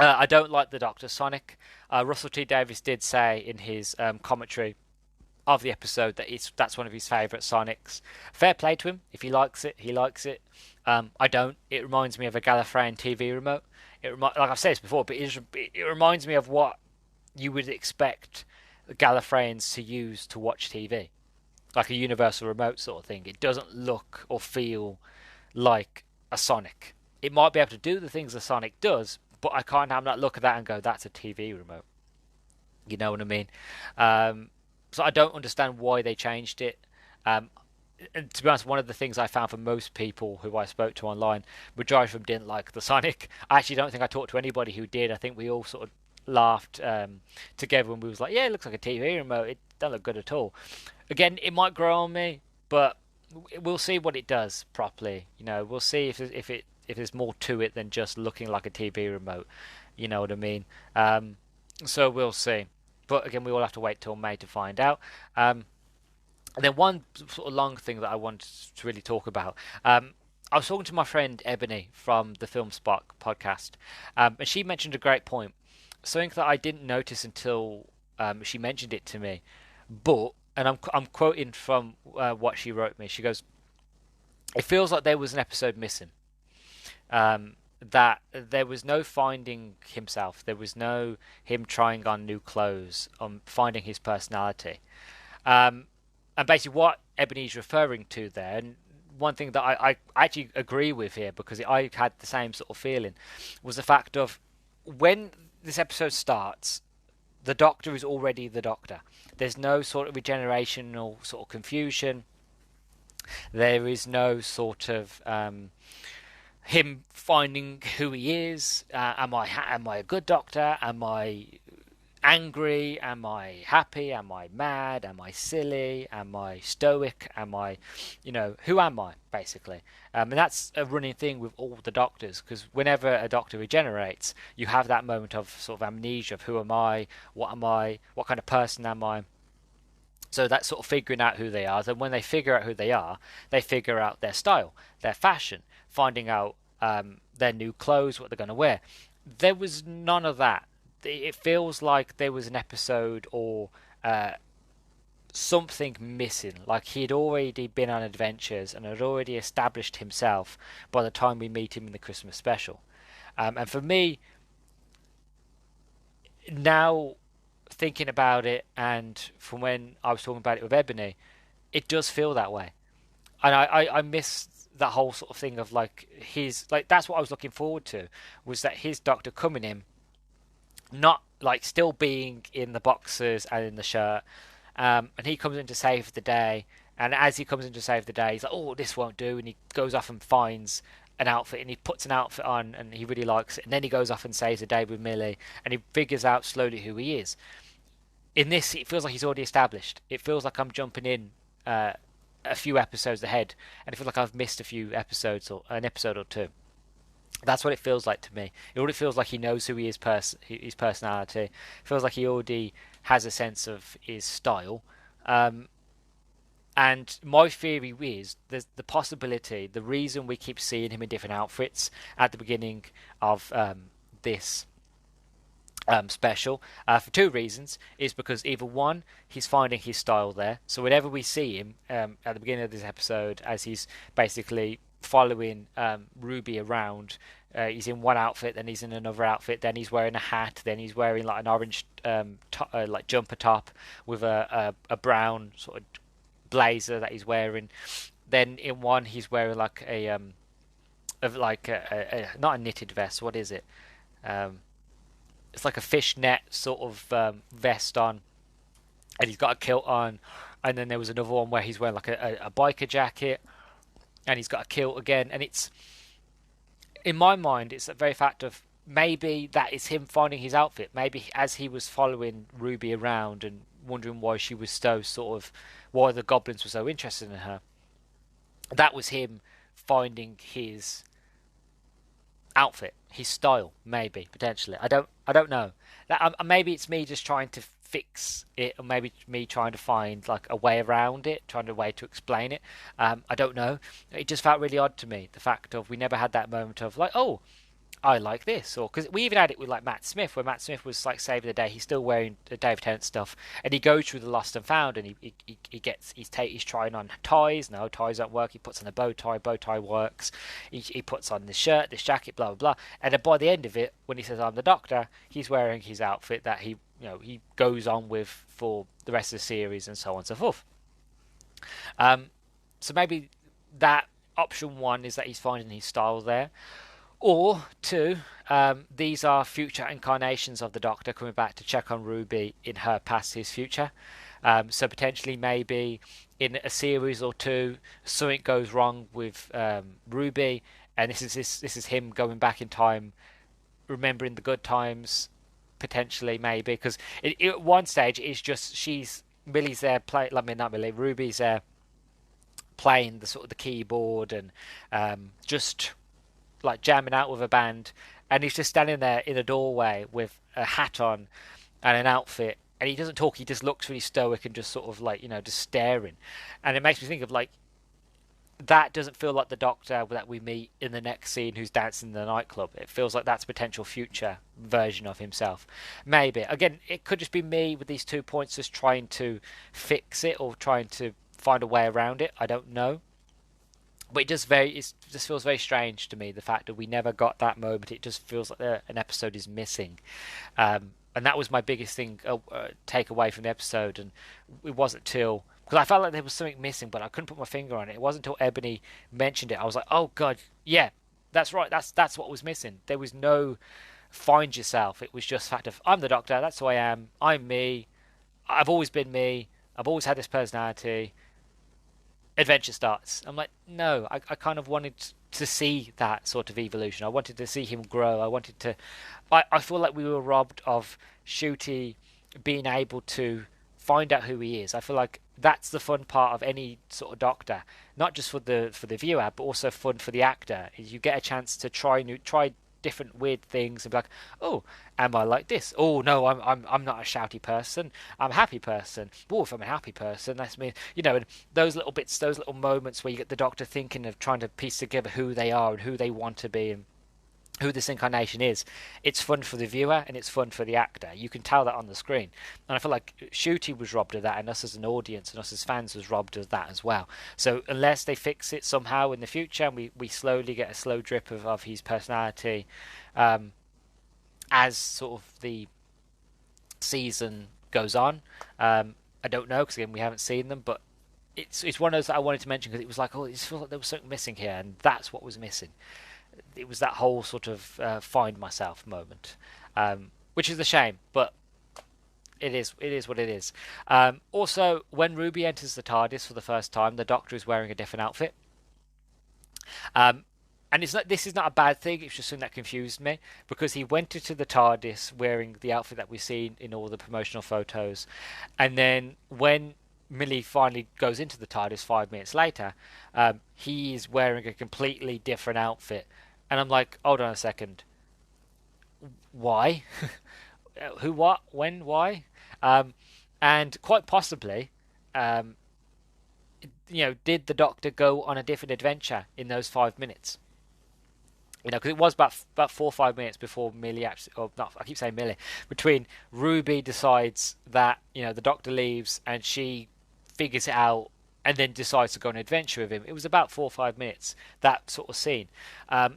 I don't like the Doctor Sonic. Russell T Davies did say in his commentary of the episode that that's one of his favourite Sonics. Fair play to him. If he likes it, he likes it. I don't. It reminds me of a Gallifreyan TV remote. Like I've said this before, but it reminds me of what you would expect Gallifreyans to use to watch TV, like a universal remote sort of thing. It doesn't look or feel like a Sonic. It might be able to do the things a Sonic does, but I can't have that look at that and go, that's a TV remote. You know what I mean? So I don't understand why they changed it. And to be honest, one of the things I found for most people who I spoke to online, majority of them didn't like the Sonic. I actually don't think I talked to anybody who did. I think we all sort of laughed together when we was like, yeah, it looks like a TV remote. It doesn't look good at all. Again, it might grow on me, but we'll see what it does properly. We'll see if there's more to it than just looking like a TV remote. You know what I mean? So we'll see. But again, we all have to wait till May to find out. And then one sort of long thing that I wanted to really talk about. I was talking to my friend Ebony from the Film Spark podcast, and she mentioned a great point. Something that I didn't notice until she mentioned it to me. And I'm quoting from what she wrote me. She goes, "It feels like there was an episode missing. That there was no finding himself. There was no him trying on new clothes, finding his personality." And basically what Ebony's referring to there, and one thing that I actually agree with here, because I had the same sort of feeling, was the fact of when this episode starts, the Doctor is already the Doctor. There's no sort of regeneration or sort of confusion. There is no sort of him finding who he is. Am I a good Doctor? Am I angry? Am I happy? Am I mad? Am I silly? Am I stoic? Am I, who am I, basically? And that's a running thing with all the Doctors, because whenever a Doctor regenerates, you have that moment of sort of amnesia of who am I? What kind of person am I? So that's sort of figuring out who they are. Then when they figure out who they are, they figure out their style, their fashion, finding out their new clothes, what they're going to wear. There was none of that. It feels like there was an episode or something missing. Like he'd already been on adventures and had already established himself by the time we meet him in the Christmas special. And for me, now thinking about it, and from when I was talking about it with Ebony, it does feel that way. And I miss that whole sort of thing of like that's what I was looking forward to, was that his Doctor coming in, not like still being in the boxers and in the shirt, and he comes in to save the day, and as he comes in to save the day, he's like, oh, this won't do, and he goes off and finds an outfit, and he puts an outfit on, and he really likes it, and then he goes off and saves the day with Millie, and he figures out slowly who he is. In this, it feels like he's already established. It feels like I'm jumping in a few episodes ahead, and it feels like I've missed a few episodes or an episode or two. That's what it feels like to me. It already feels like he knows who he is, his personality. It feels like he already has a sense of his style. Um, and my theory is there's the possibility, the reason we keep seeing him in different outfits at the beginning of this special, for two reasons, is because either one, he's finding his style there. So whenever we see him at the beginning of this episode, as he's basically following Ruby around, he's in one outfit, then he's in another outfit, then he's wearing a hat, then he's wearing like an orange like jumper top with a brown sort of blazer that he's wearing. Then in one, he's wearing like not a knitted vest. What is it? Um, it's like a fishnet sort of vest on, and he's got a kilt on. And then there was another one where he's wearing like a biker jacket, and he's got a kilt again. And it's, in my mind, it's the very fact of maybe that is him finding his outfit. Maybe as he was following Ruby around and wondering why she was so sort of, why the goblins were so interested in her, that was him finding his outfit, his style, maybe potentially. I don't know. Maybe it's me just trying to fix it, or maybe me trying to find like a way around it, trying to way to explain it. I don't know. It just felt really odd to me, the fact of we never had that moment of like, oh, I like this, or because we even had it with like Matt Smith, where Matt Smith was like saving the day. He's still wearing the Dave Tennant stuff, and he goes through the lost and found, and he's trying on ties. No, ties don't work. He puts on a bow tie. Bow tie works. He puts on this shirt, this jacket, blah blah blah. And then by the end of it, when he says I'm the Doctor, he's wearing his outfit that he goes on with for the rest of the series, and so on and so forth. So maybe that option one is that he's finding his style there. Or two, these are future incarnations of the Doctor coming back to check on Ruby in her past, his future. So potentially, maybe in a series or two, something goes wrong with Ruby, and this is him going back in time, remembering the good times, potentially maybe because at one stage it's just Millie's there play. I mean, not Millie. Ruby's there playing the sort of the keyboard and just like jamming out with a band, and he's just standing there in a doorway with a hat on and an outfit, and he doesn't talk. He just looks really stoic and just sort of like just staring, and it makes me think of like that doesn't feel like the Doctor that we meet in the next scene who's dancing in the nightclub. It feels like that's a potential future version of himself. Maybe again, it could just be me with these 2 points just trying to fix it or trying to find a way around it. I don't know. But it just feels very strange to me, the fact that we never got that moment. It just feels like an episode is missing, and that was my biggest thing take away from the episode. And it wasn't till, because I felt like there was something missing, but I couldn't put my finger on it. It wasn't until Ebony mentioned it, I was like, oh god, yeah, that's right, that's what was missing. There was no find yourself. It was just the fact of I'm the Doctor, that's who I am, I'm me, I've always been me, I've always had this personality. Adventure starts. I'm like, no, I kind of wanted to see that sort of evolution. I wanted to see him grow. I feel like we were robbed of Shooty being able to find out who he is. I feel like that's the fun part of any sort of Doctor, not just for the viewer, but also fun for the actor. Is you get a chance to try different weird things and be like, oh, am I like this? Oh no, I'm not a shouty person. I'm a happy person. Oh, if I'm a happy person, that's me. And those little bits, those little moments where you get the Doctor thinking of trying to piece together who they are and who they want to be and who this incarnation is. It's fun for the viewer and it's fun for the actor. You can tell that on the screen. And I feel like Shooty was robbed of that, and us as an audience and us as fans was robbed of that as well. So unless they fix it somehow in the future and we slowly get a slow drip of his personality as sort of the season goes on, I don't know, because again we haven't seen them, but it's one of those that I wanted to mention because it was like, oh, it feels like there was something missing here, and that's what was missing. It was that whole sort of find myself moment, which is a shame, but it is what it is. Also, when Ruby enters the TARDIS for the first time, the Doctor is wearing a different outfit, and this is not a bad thing. It's just something that confused me, because he went into the TARDIS wearing the outfit that we've seen in all the promotional photos, and then when Millie finally goes into the TARDIS 5 minutes later, he is wearing a completely different outfit. And I'm like, hold on a second, why? Who, what, when, why? Um, and quite possibly, um, did the Doctor go on a different adventure in those 5 minutes? Because it was about 4 or 5 minutes before Millie actually, or not, I keep saying Millie, between Ruby decides that the Doctor leaves and she figures it out and then decides to go on an adventure with him. It was about 4 or 5 minutes, that sort of scene.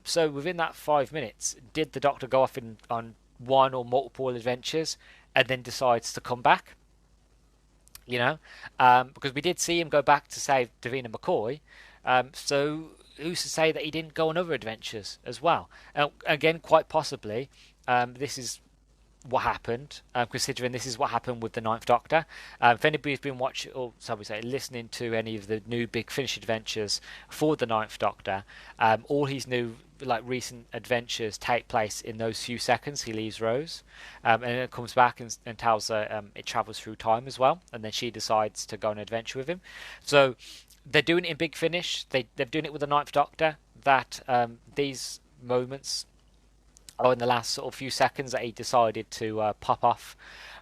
So within that 5 minutes, did the Doctor go off on one or multiple adventures and then decides to come back? Because we did see him go back to save Davina McCoy. So who's to say that he didn't go on other adventures as well? Again, quite possibly, this is what happened, considering this is what happened with the Ninth Doctor. If anybody's been watching, or sorry, say, listening to any of the new Big Finish adventures for the Ninth Doctor, all his new recent adventures take place in those few seconds he leaves Rose, and it comes back and tells her it travels through time as well, and then she decides to go on an adventure with him. So they're doing it in Big Finish. They're doing it with the Ninth Doctor. That these moments in the last sort of few seconds that he decided to pop off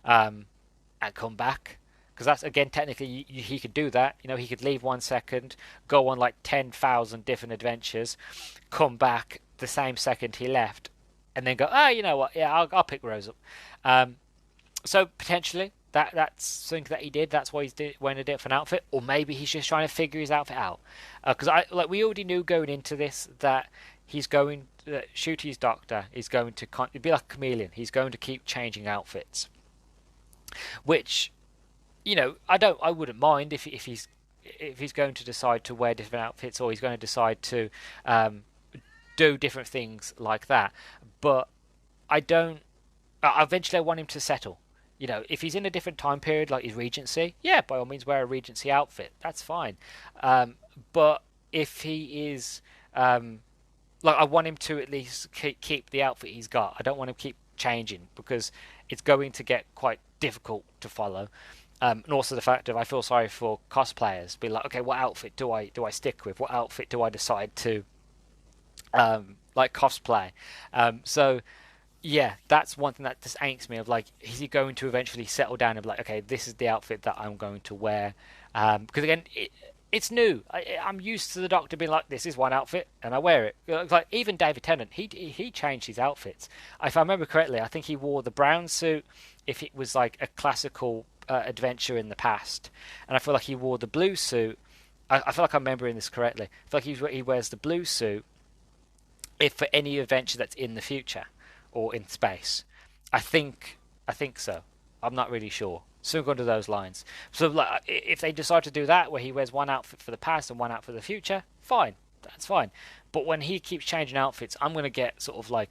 and come back. Because that's, again, technically he could do that. He could leave 1 second, go on 10,000 different adventures, come back the same second he left, and then go, you know what? Yeah, I'll pick Rose up. So potentially that's something that he did. That's why he's wearing a different outfit, or maybe he's just trying to figure his outfit out. Because we already knew going into this that he's going. Shooty's Doctor is going to be like a chameleon. He's going to keep changing outfits, which, I wouldn't mind if he's going to decide to wear different outfits, or he's going to decide to do different things like that. But I don't. Eventually, I want him to settle. If he's in a different time period, like his Regency, yeah, by all means, wear a Regency outfit. That's fine. But if he is I want him to at least keep the outfit he's got. I don't want him to keep changing, because it's going to get quite difficult to follow. And also the fact of, I feel sorry for cosplayers. Be like, okay, what outfit do I stick with? What outfit do I decide to cosplay? So yeah, that's one thing that just angst me of is he going to eventually settle down and be like, okay, this is the outfit that I'm going to wear? Because again, it's new. I'm used to the Doctor being like, this is one outfit and I wear it. Even David Tennant, he changed his outfits. If I remember correctly, I think he wore the brown suit if it was a classical adventure in the past, and I feel like he wore the blue suit. I feel like I'm remembering this correctly. I feel like he wears the blue suit if for any adventure that's in the future or in space. I think so. I'm not really sure. Something under those lines. So if they decide to do that, where he wears one outfit for the past and one outfit for the future, fine. That's fine. But when he keeps changing outfits, I'm going to get sort of I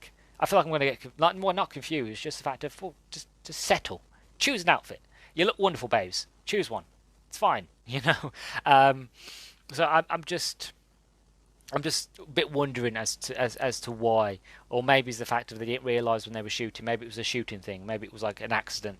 feel like I'm going to get not confused. Just the fact of just settle. Choose an outfit. You look wonderful, babes. Choose one. It's fine. So I'm just a bit wondering as to why, or maybe it's the fact of they didn't realise when they were shooting. Maybe it was a shooting thing. Maybe it was an accident.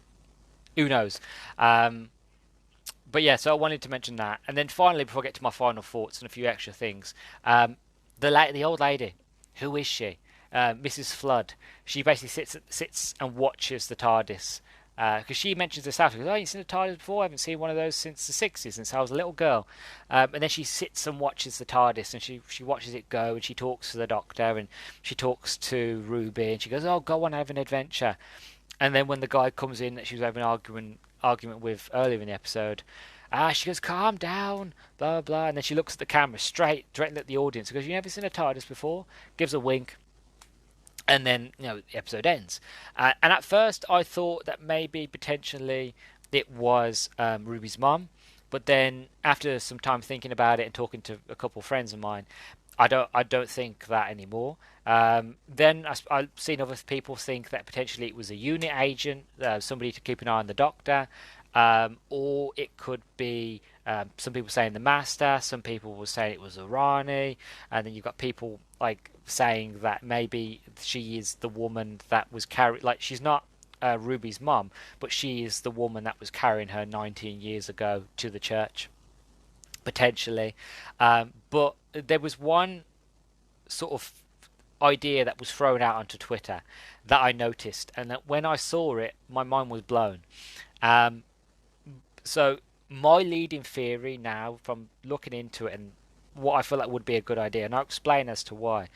Who knows? But yeah, so I wanted to mention that, and then finally, before I get to my final thoughts and a few extra things, the old lady, who is she? Mrs. Flood. She basically sits and watches the TARDIS. Because she mentions herself, she goes, "Oh, you've seen a TARDIS before? I haven't seen one of those since the 60s, since I was a little girl." And then she sits and watches the TARDIS, and she watches it go, and she talks to the Doctor, and she talks to Ruby, and she goes, "Oh, go on, have an adventure." And then when the guy comes in that she was having an argument with earlier in the episode, she goes, "Calm down, blah blah." And then she looks at the camera directly at the audience. She goes, "You never seen a TARDIS before?" Gives a wink. And then, the episode ends. And at first, I thought that maybe potentially it was Ruby's mum. But then, after some time thinking about it and talking to a couple of friends of mine, I don't think that anymore. Then I've seen other people think that potentially it was a unit agent, somebody to keep an eye on the Doctor, or it could be some people saying the Master, some people were saying it was Arani, and then you've got people saying that maybe she is the woman that was carrying, she's not Ruby's mum, but she is the woman that was carrying her 19 years ago to the church, potentially. But there was one sort of idea that was thrown out onto Twitter that I noticed, and that when I saw it, my mind was blown. Um, so my leading theory now, from looking into it and what I feel like would be a good idea, and I'll explain as to why.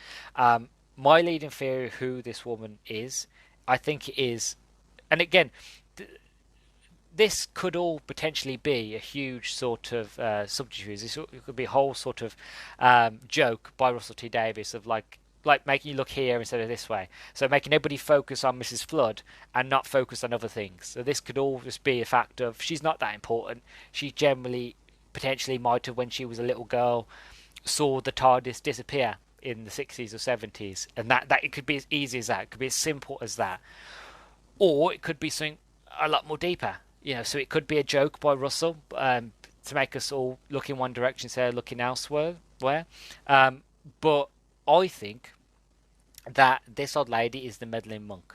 My leading theory of who this woman is, I think it is, and again, this could all potentially be a huge sort of subterfuge. This could be a whole sort of joke by Russell T Davies of like making you look here instead of this way. So making everybody focus on Mrs. Flood and not focus on other things. So this could all just be a fact of she's not that important. She generally potentially might have, when she was a little girl, saw the TARDIS disappear in the 60s or 70s, and that it could be as easy as that. It could be as simple as that, or it could be something a lot more deeper. So it could be a joke by Russell to make us all look in one direction instead of looking elsewhere. But I think that this old lady is the meddling monk.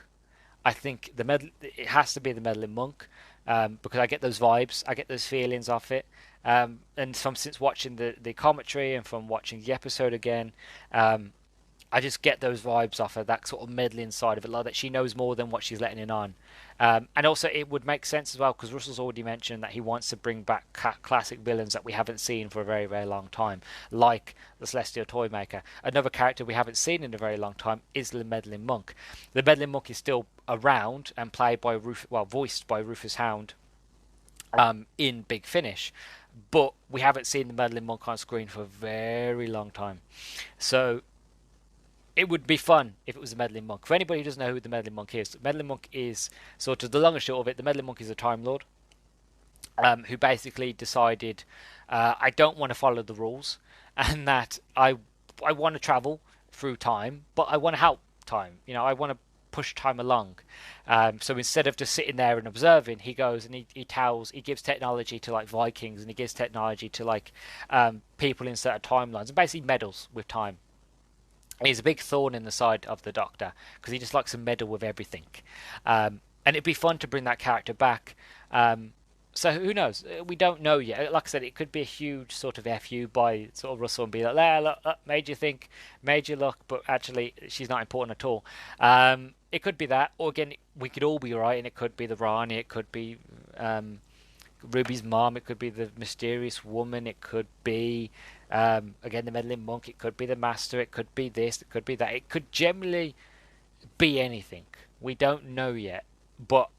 I think it has to be the meddling monk, because I get those vibes, I get those feelings off it, and since watching the commentary and from watching the episode again, I just get those vibes off her, that sort of meddling side of it, like that she knows more than what she's letting in on. And also, it would make sense as well, because Russell's already mentioned that he wants to bring back classic villains that we haven't seen for a very, very long time, like the Celestial Toymaker. Another character we haven't seen in a very long time is the Meddling Monk. The Meddling Monk is still around and played by voiced by Rufus Hound in Big Finish, but we haven't seen the Meddling Monk on screen for a very long time. So it would be fun if it was the Meddling Monk. For anybody who doesn't know who the Meddling Monk is, the Meddling Monk is sort of the long and short of it. The Meddling Monk is a Time Lord who basically decided, I don't want to follow the rules, and that I want to travel through time, but I want to help time. I want to push time along. So instead of just sitting there and observing, he goes and he gives technology to like Vikings, and he gives technology to like people in certain timelines, and basically meddles with time. He's a big thorn in the side of the Doctor because he just likes to meddle with everything, and it'd be fun to bring that character back. So who knows? We don't know yet. Like I said, it could be a huge sort of FU by sort of Russell and be like, look, made you think, made you look, but actually she's not important at all. It could be that, or again, we could all be right, and it could be the Rani, it could be Ruby's mom, it could be the mysterious woman, it could be again the meddling monk, it could be the master, it could be this, it could be that, it could generally be anything. We don't know yet, but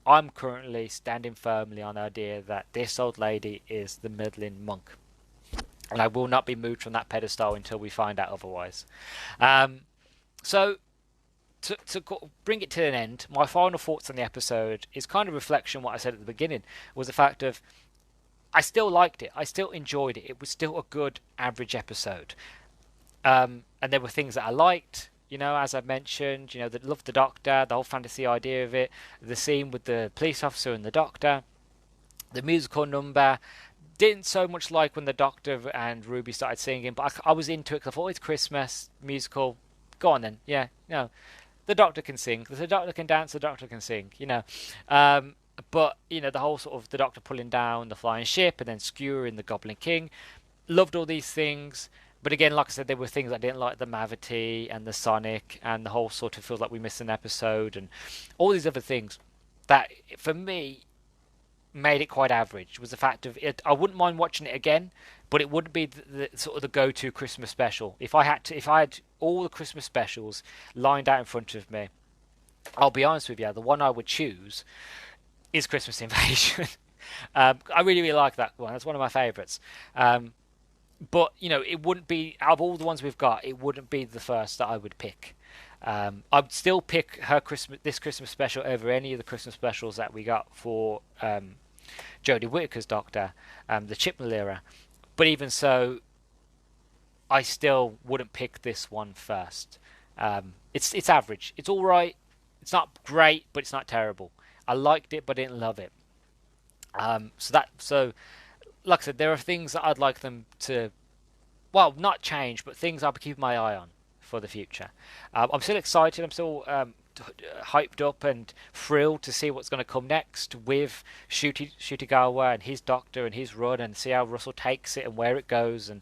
I'm currently standing firmly on the idea that this old lady is the meddling monk, and I will not be moved from that pedestal until we find out otherwise. So to bring it to an end, my final thoughts on the episode is kind of reflection what I said at the beginning, was the fact of I still liked it. I still enjoyed it. It was still a good average episode. And there were things that I liked, as I mentioned, loved the Doctor, the whole fantasy idea of it, the scene with the police officer and the Doctor, the musical number. Didn't so much like when the Doctor and Ruby started singing, but I was into it because I thought it's Christmas, musical. Go on then. Yeah, the Doctor can sing, the Doctor can dance, the Doctor can sing, But, the whole sort of the Doctor pulling down the flying ship and then skewering the Goblin King. Loved all these things. But again, like I said, there were things I didn't like, the Mavity and the Sonic and the whole sort of feels like we missed an episode and all these other things that, for me, made it quite average. Was the fact of it, I wouldn't mind watching it again, but it wouldn't be the sort of the go-to Christmas special. If I had all the Christmas specials lined out in front of me, I'll be honest with you, the one I would choose is Christmas Invasion. I really, really like that one. That's one of my favourites. But, it wouldn't be, out of all the ones we've got, it wouldn't be the first that I would pick. I'd still pick this Christmas special over any of the Christmas specials that we got for Jodie Whittaker's Doctor, the Chibnall era. But even so, I still wouldn't pick this one first. It's average. It's all right. It's not great, but it's not terrible. I liked it, but I didn't love it. So, like I said, there are things that I'd like them to, well, not change, but things I'll be keeping my eye on for the future. I'm still excited. I'm still hyped up and thrilled to see what's going to come next with Shutigawa and his Doctor and his run, and see how Russell takes it and where it goes and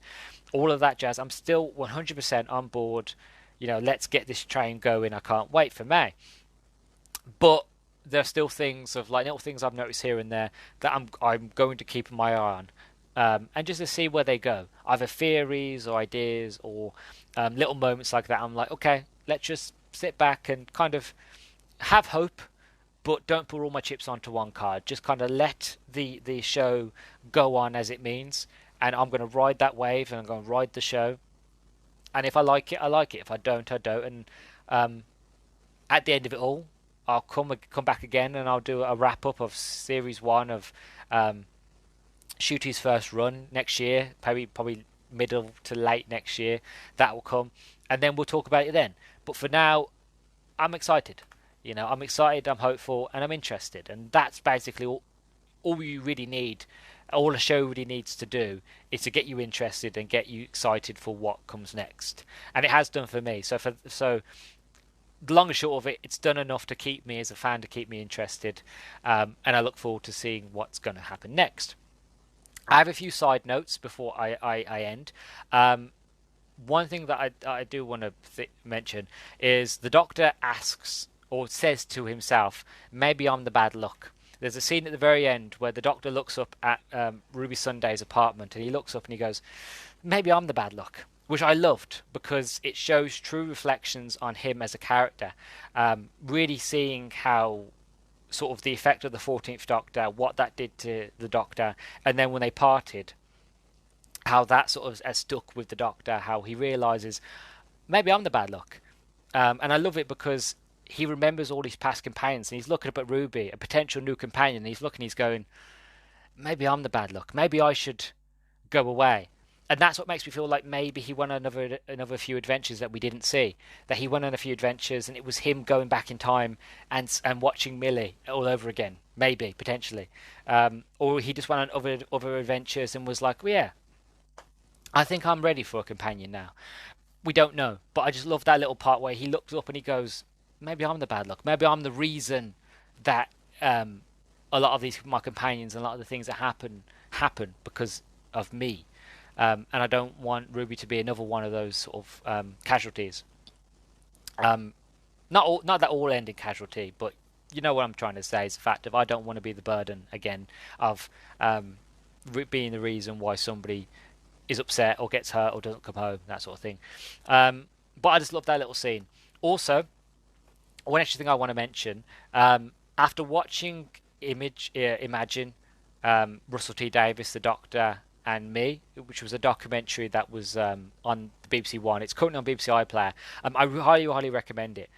all of that jazz. I'm still 100% on board let's get this train going. I can't wait for May. But there are still things of like little things I've noticed here and there that I'm going to keep my eye on, and just to see where they go, either theories or ideas or little moments like that. I'm like, okay, let's just sit back and kind of have hope, but don't put all my chips onto one card. Just kind of let the show go on as it means, and I'm going to ride that wave and I'm going to ride the show. And if I like it, I like it. If I don't, I don't. And at the end of it all, I'll come back again and I'll do a wrap up of series one of Shooty's first run next year, probably middle to late next year. That will come, and then we'll talk about it then. But for now, I'm excited. I'm excited, I'm hopeful, and I'm interested. And that's basically all you really need. All a show really needs to do is to get you interested and get you excited for what comes next. And it has done for me. So the long and short of it, it's done enough to keep me as a fan, to keep me interested, and I look forward to seeing what's going to happen next. I have a few side notes before I end. One thing that I do want to mention is the Doctor asks or says to himself, maybe I'm the bad luck. There's a scene at the very end where the Doctor looks up at Ruby Sunday's apartment, and he looks up and he goes, maybe I'm the bad luck, which I loved because it shows true reflections on him as a character, really seeing how sort of the effect of the 14th Doctor, what that did to the Doctor, and then when they parted, how that sort of has stuck with the Doctor, how he realises, maybe I'm the bad luck. And I love it because he remembers all his past companions, and he's looking up at Ruby, a potential new companion, and he's looking, he's going, maybe I'm the bad luck, maybe I should go away. And that's what makes me feel like maybe he went on another few adventures that we didn't see. That he went on a few adventures, and it was him going back in time and watching Millie all over again. Maybe, potentially, or he just went on other adventures and was like, well, yeah, I think I'm ready for a companion now. We don't know, but I just love that little part where he looks up and he goes, maybe I'm the bad luck. Maybe I'm the reason that a lot of these my companions and a lot of the things that happen because of me. And I don't want Ruby to be another one of those sort of casualties. Not that all end in casualty, but you know what I'm trying to say is the fact of I don't want to be the burden again of being the reason why somebody is upset or gets hurt or doesn't come home, that sort of thing. But I just love that little scene. Also, one extra thing I want to mention, after watching Imagine, Russell T Davies, the Doctor, and Me, which was a documentary that was on the BBC One. It's currently on BBC iPlayer. I highly recommend it.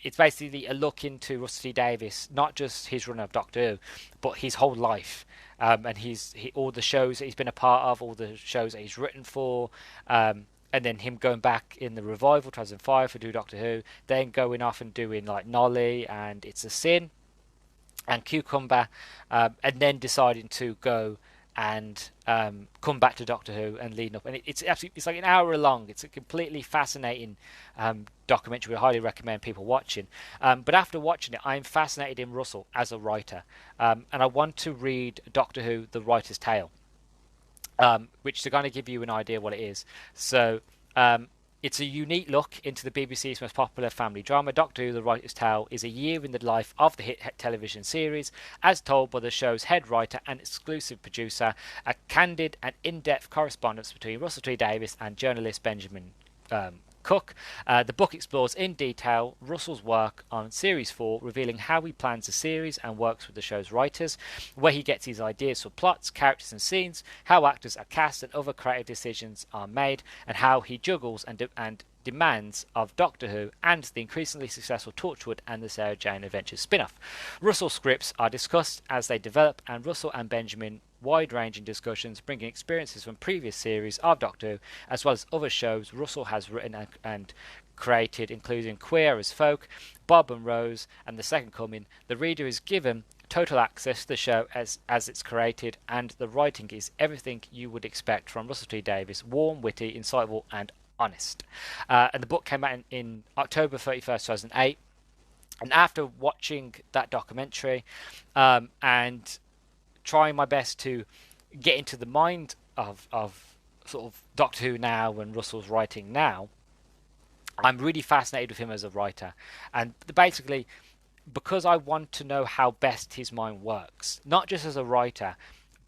It's basically a look into Russell T Davies, not just his run of Doctor Who, but his whole life, and all the shows that he's been a part of, all the shows that he's written for, and then him going back in the revival 2005 for do Doctor Who, then going off and doing like Nolly and It's a Sin and Cucumber, and then deciding to go and come back to Doctor Who and leading up, and it's like an hour long. It's a completely fascinating documentary. I highly recommend people watching. But after watching it, I'm fascinated in Russell as a writer, and I want to read Doctor Who: The Writer's Tale, which to kind of give you an idea what it is. So it's a unique look into the BBC's most popular family drama. Doctor Who: The Writer's Tale is a year in the life of the hit television series, as told by the show's head writer and exclusive producer, a candid and in-depth correspondence between Russell T Davies and journalist Benjamin Cook. The book explores in detail Russell's work on Series 4, revealing how he plans the series and works with the show's writers, where he gets his ideas for plots, characters and scenes, how actors are cast and other creative decisions are made, and how he juggles and demands of Doctor Who and the increasingly successful Torchwood and the Sarah Jane Adventures spin-off. Russell's scripts are discussed as they develop, and Russell and Benjamin wide-ranging discussions bringing experiences from previous series of Doctor Who as well as other shows Russell has written and created, including Queer as Folk, Bob and Rose and The Second Coming. The reader is given total access to the show as it's created, and the writing is everything you would expect from Russell T Davies: warm, witty, insightful and honest. And the book came out in October 31st 2008, and after watching that documentary and trying my best to get into the mind of sort of Doctor Who now and Russell's writing now, I'm really fascinated with him as a writer, and basically because I want to know how best his mind works, not just as a writer,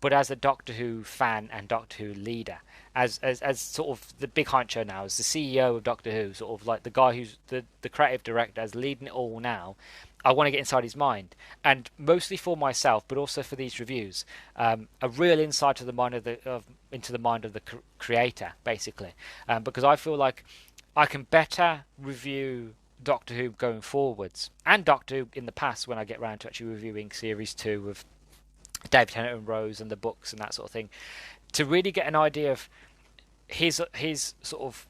but as a Doctor Who fan and Doctor Who leader, as sort of the big honcho now, as the CEO of Doctor Who, sort of like the guy who's the creative director, as leading it all now. I want to get inside his mind, and mostly for myself, but also for these reviews, a real insight to the mind into the mind of the creator, basically, because I feel like I can better review Doctor Who going forwards, and Doctor Who in the past when I get around to actually reviewing Series 2 of David Tennant and Rose and the books and that sort of thing, to really get an idea of his sort of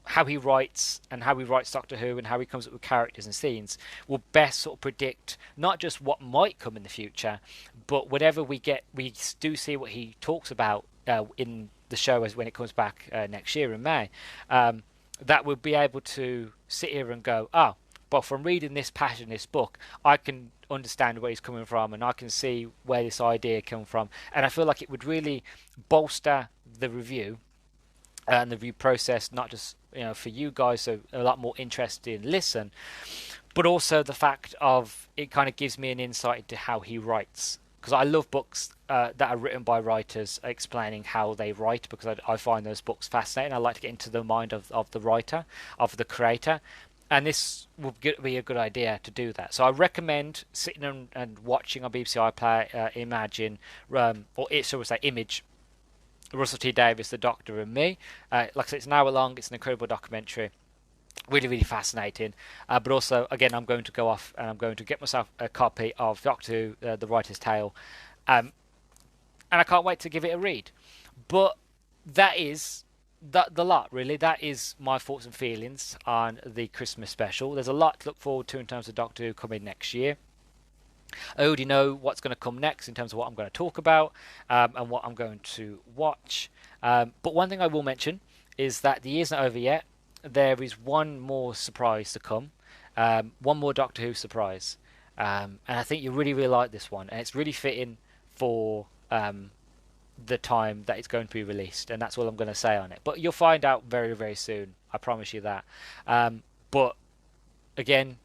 how he writes and how he writes Doctor Who and how he comes up with characters and scenes will best sort of predict not just what might come in the future, but whatever we do see what he talks about in the show as when it comes back next year in May. That we'll be able to sit here and go, but from reading this passage in this book, I can understand where he's coming from and I can see where this idea came from. And I feel like it would really bolster the review and the review process, not just for you guys, so a lot more interested in listen, but also the fact of it kind of gives me an insight into how he writes. Because I love books that are written by writers explaining how they write, because I find those books fascinating. I like to get into the mind of the writer, of the creator, and this would be a good idea to do that. So I recommend sitting and watching on BBC iPlayer, Imagine, shall we say Image, Russell T Davies, The Doctor and Me. Like I said, it's an hour long. It's an incredible documentary. Really, really fascinating. But also, again, I'm going to go off and I'm going to get myself a copy of Doctor Who, The Writer's Tale. And I can't wait to give it a read. But that is the lot, really. That is my thoughts and feelings on the Christmas special. There's a lot to look forward to in terms of Doctor Who coming next year. I already know what's going to come next in terms of what I'm going to talk about and what I'm going to watch. But one thing I will mention is that the year's not over yet. There is one more surprise to come. One more Doctor Who surprise. And I think you really, really like this one. And it's really fitting for the time that it's going to be released. And that's all I'm going to say on it. But you'll find out very, very soon. I promise you that. But again,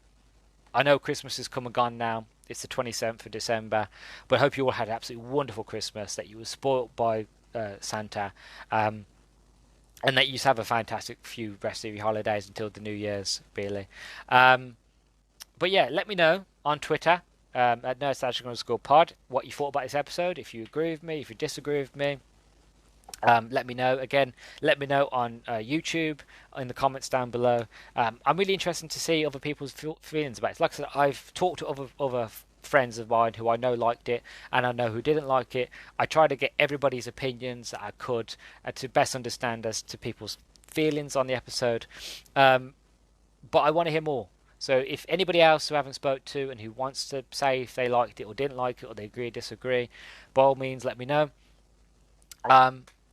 I know Christmas has come and gone now. It's the 27th of December. But I hope you all had an absolutely wonderful Christmas, that you were spoilt by Santa. And that you just have a fantastic few rest of your holidays until the New Year's, really. But yeah, let me know on Twitter at nerdstalgic_pod what you thought about this episode. If you agree with me, if you disagree with me, let me know. Again, let me know on YouTube in the comments down below. I'm really interested to see other people's feelings about it. Like I said, I've talked to other friends of mine who I know liked it, and I know who didn't like it. I tried to get everybody's opinions that I could to best understand as to people's feelings on the episode. But I want to hear more. So if anybody else who I haven't spoke to and who wants to say if they liked it or didn't like it or they agree or disagree, by all means let me know.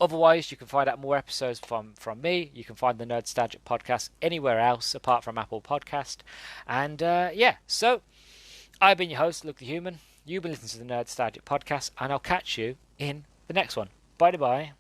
Otherwise, you can find out more episodes from me. You can find the Nerdstalgic podcast anywhere else apart from Apple Podcast. And so I've been your host, Luke the Human. You've been listening to the Nerdstalgic podcast, and I'll catch you in the next one. Bye-bye.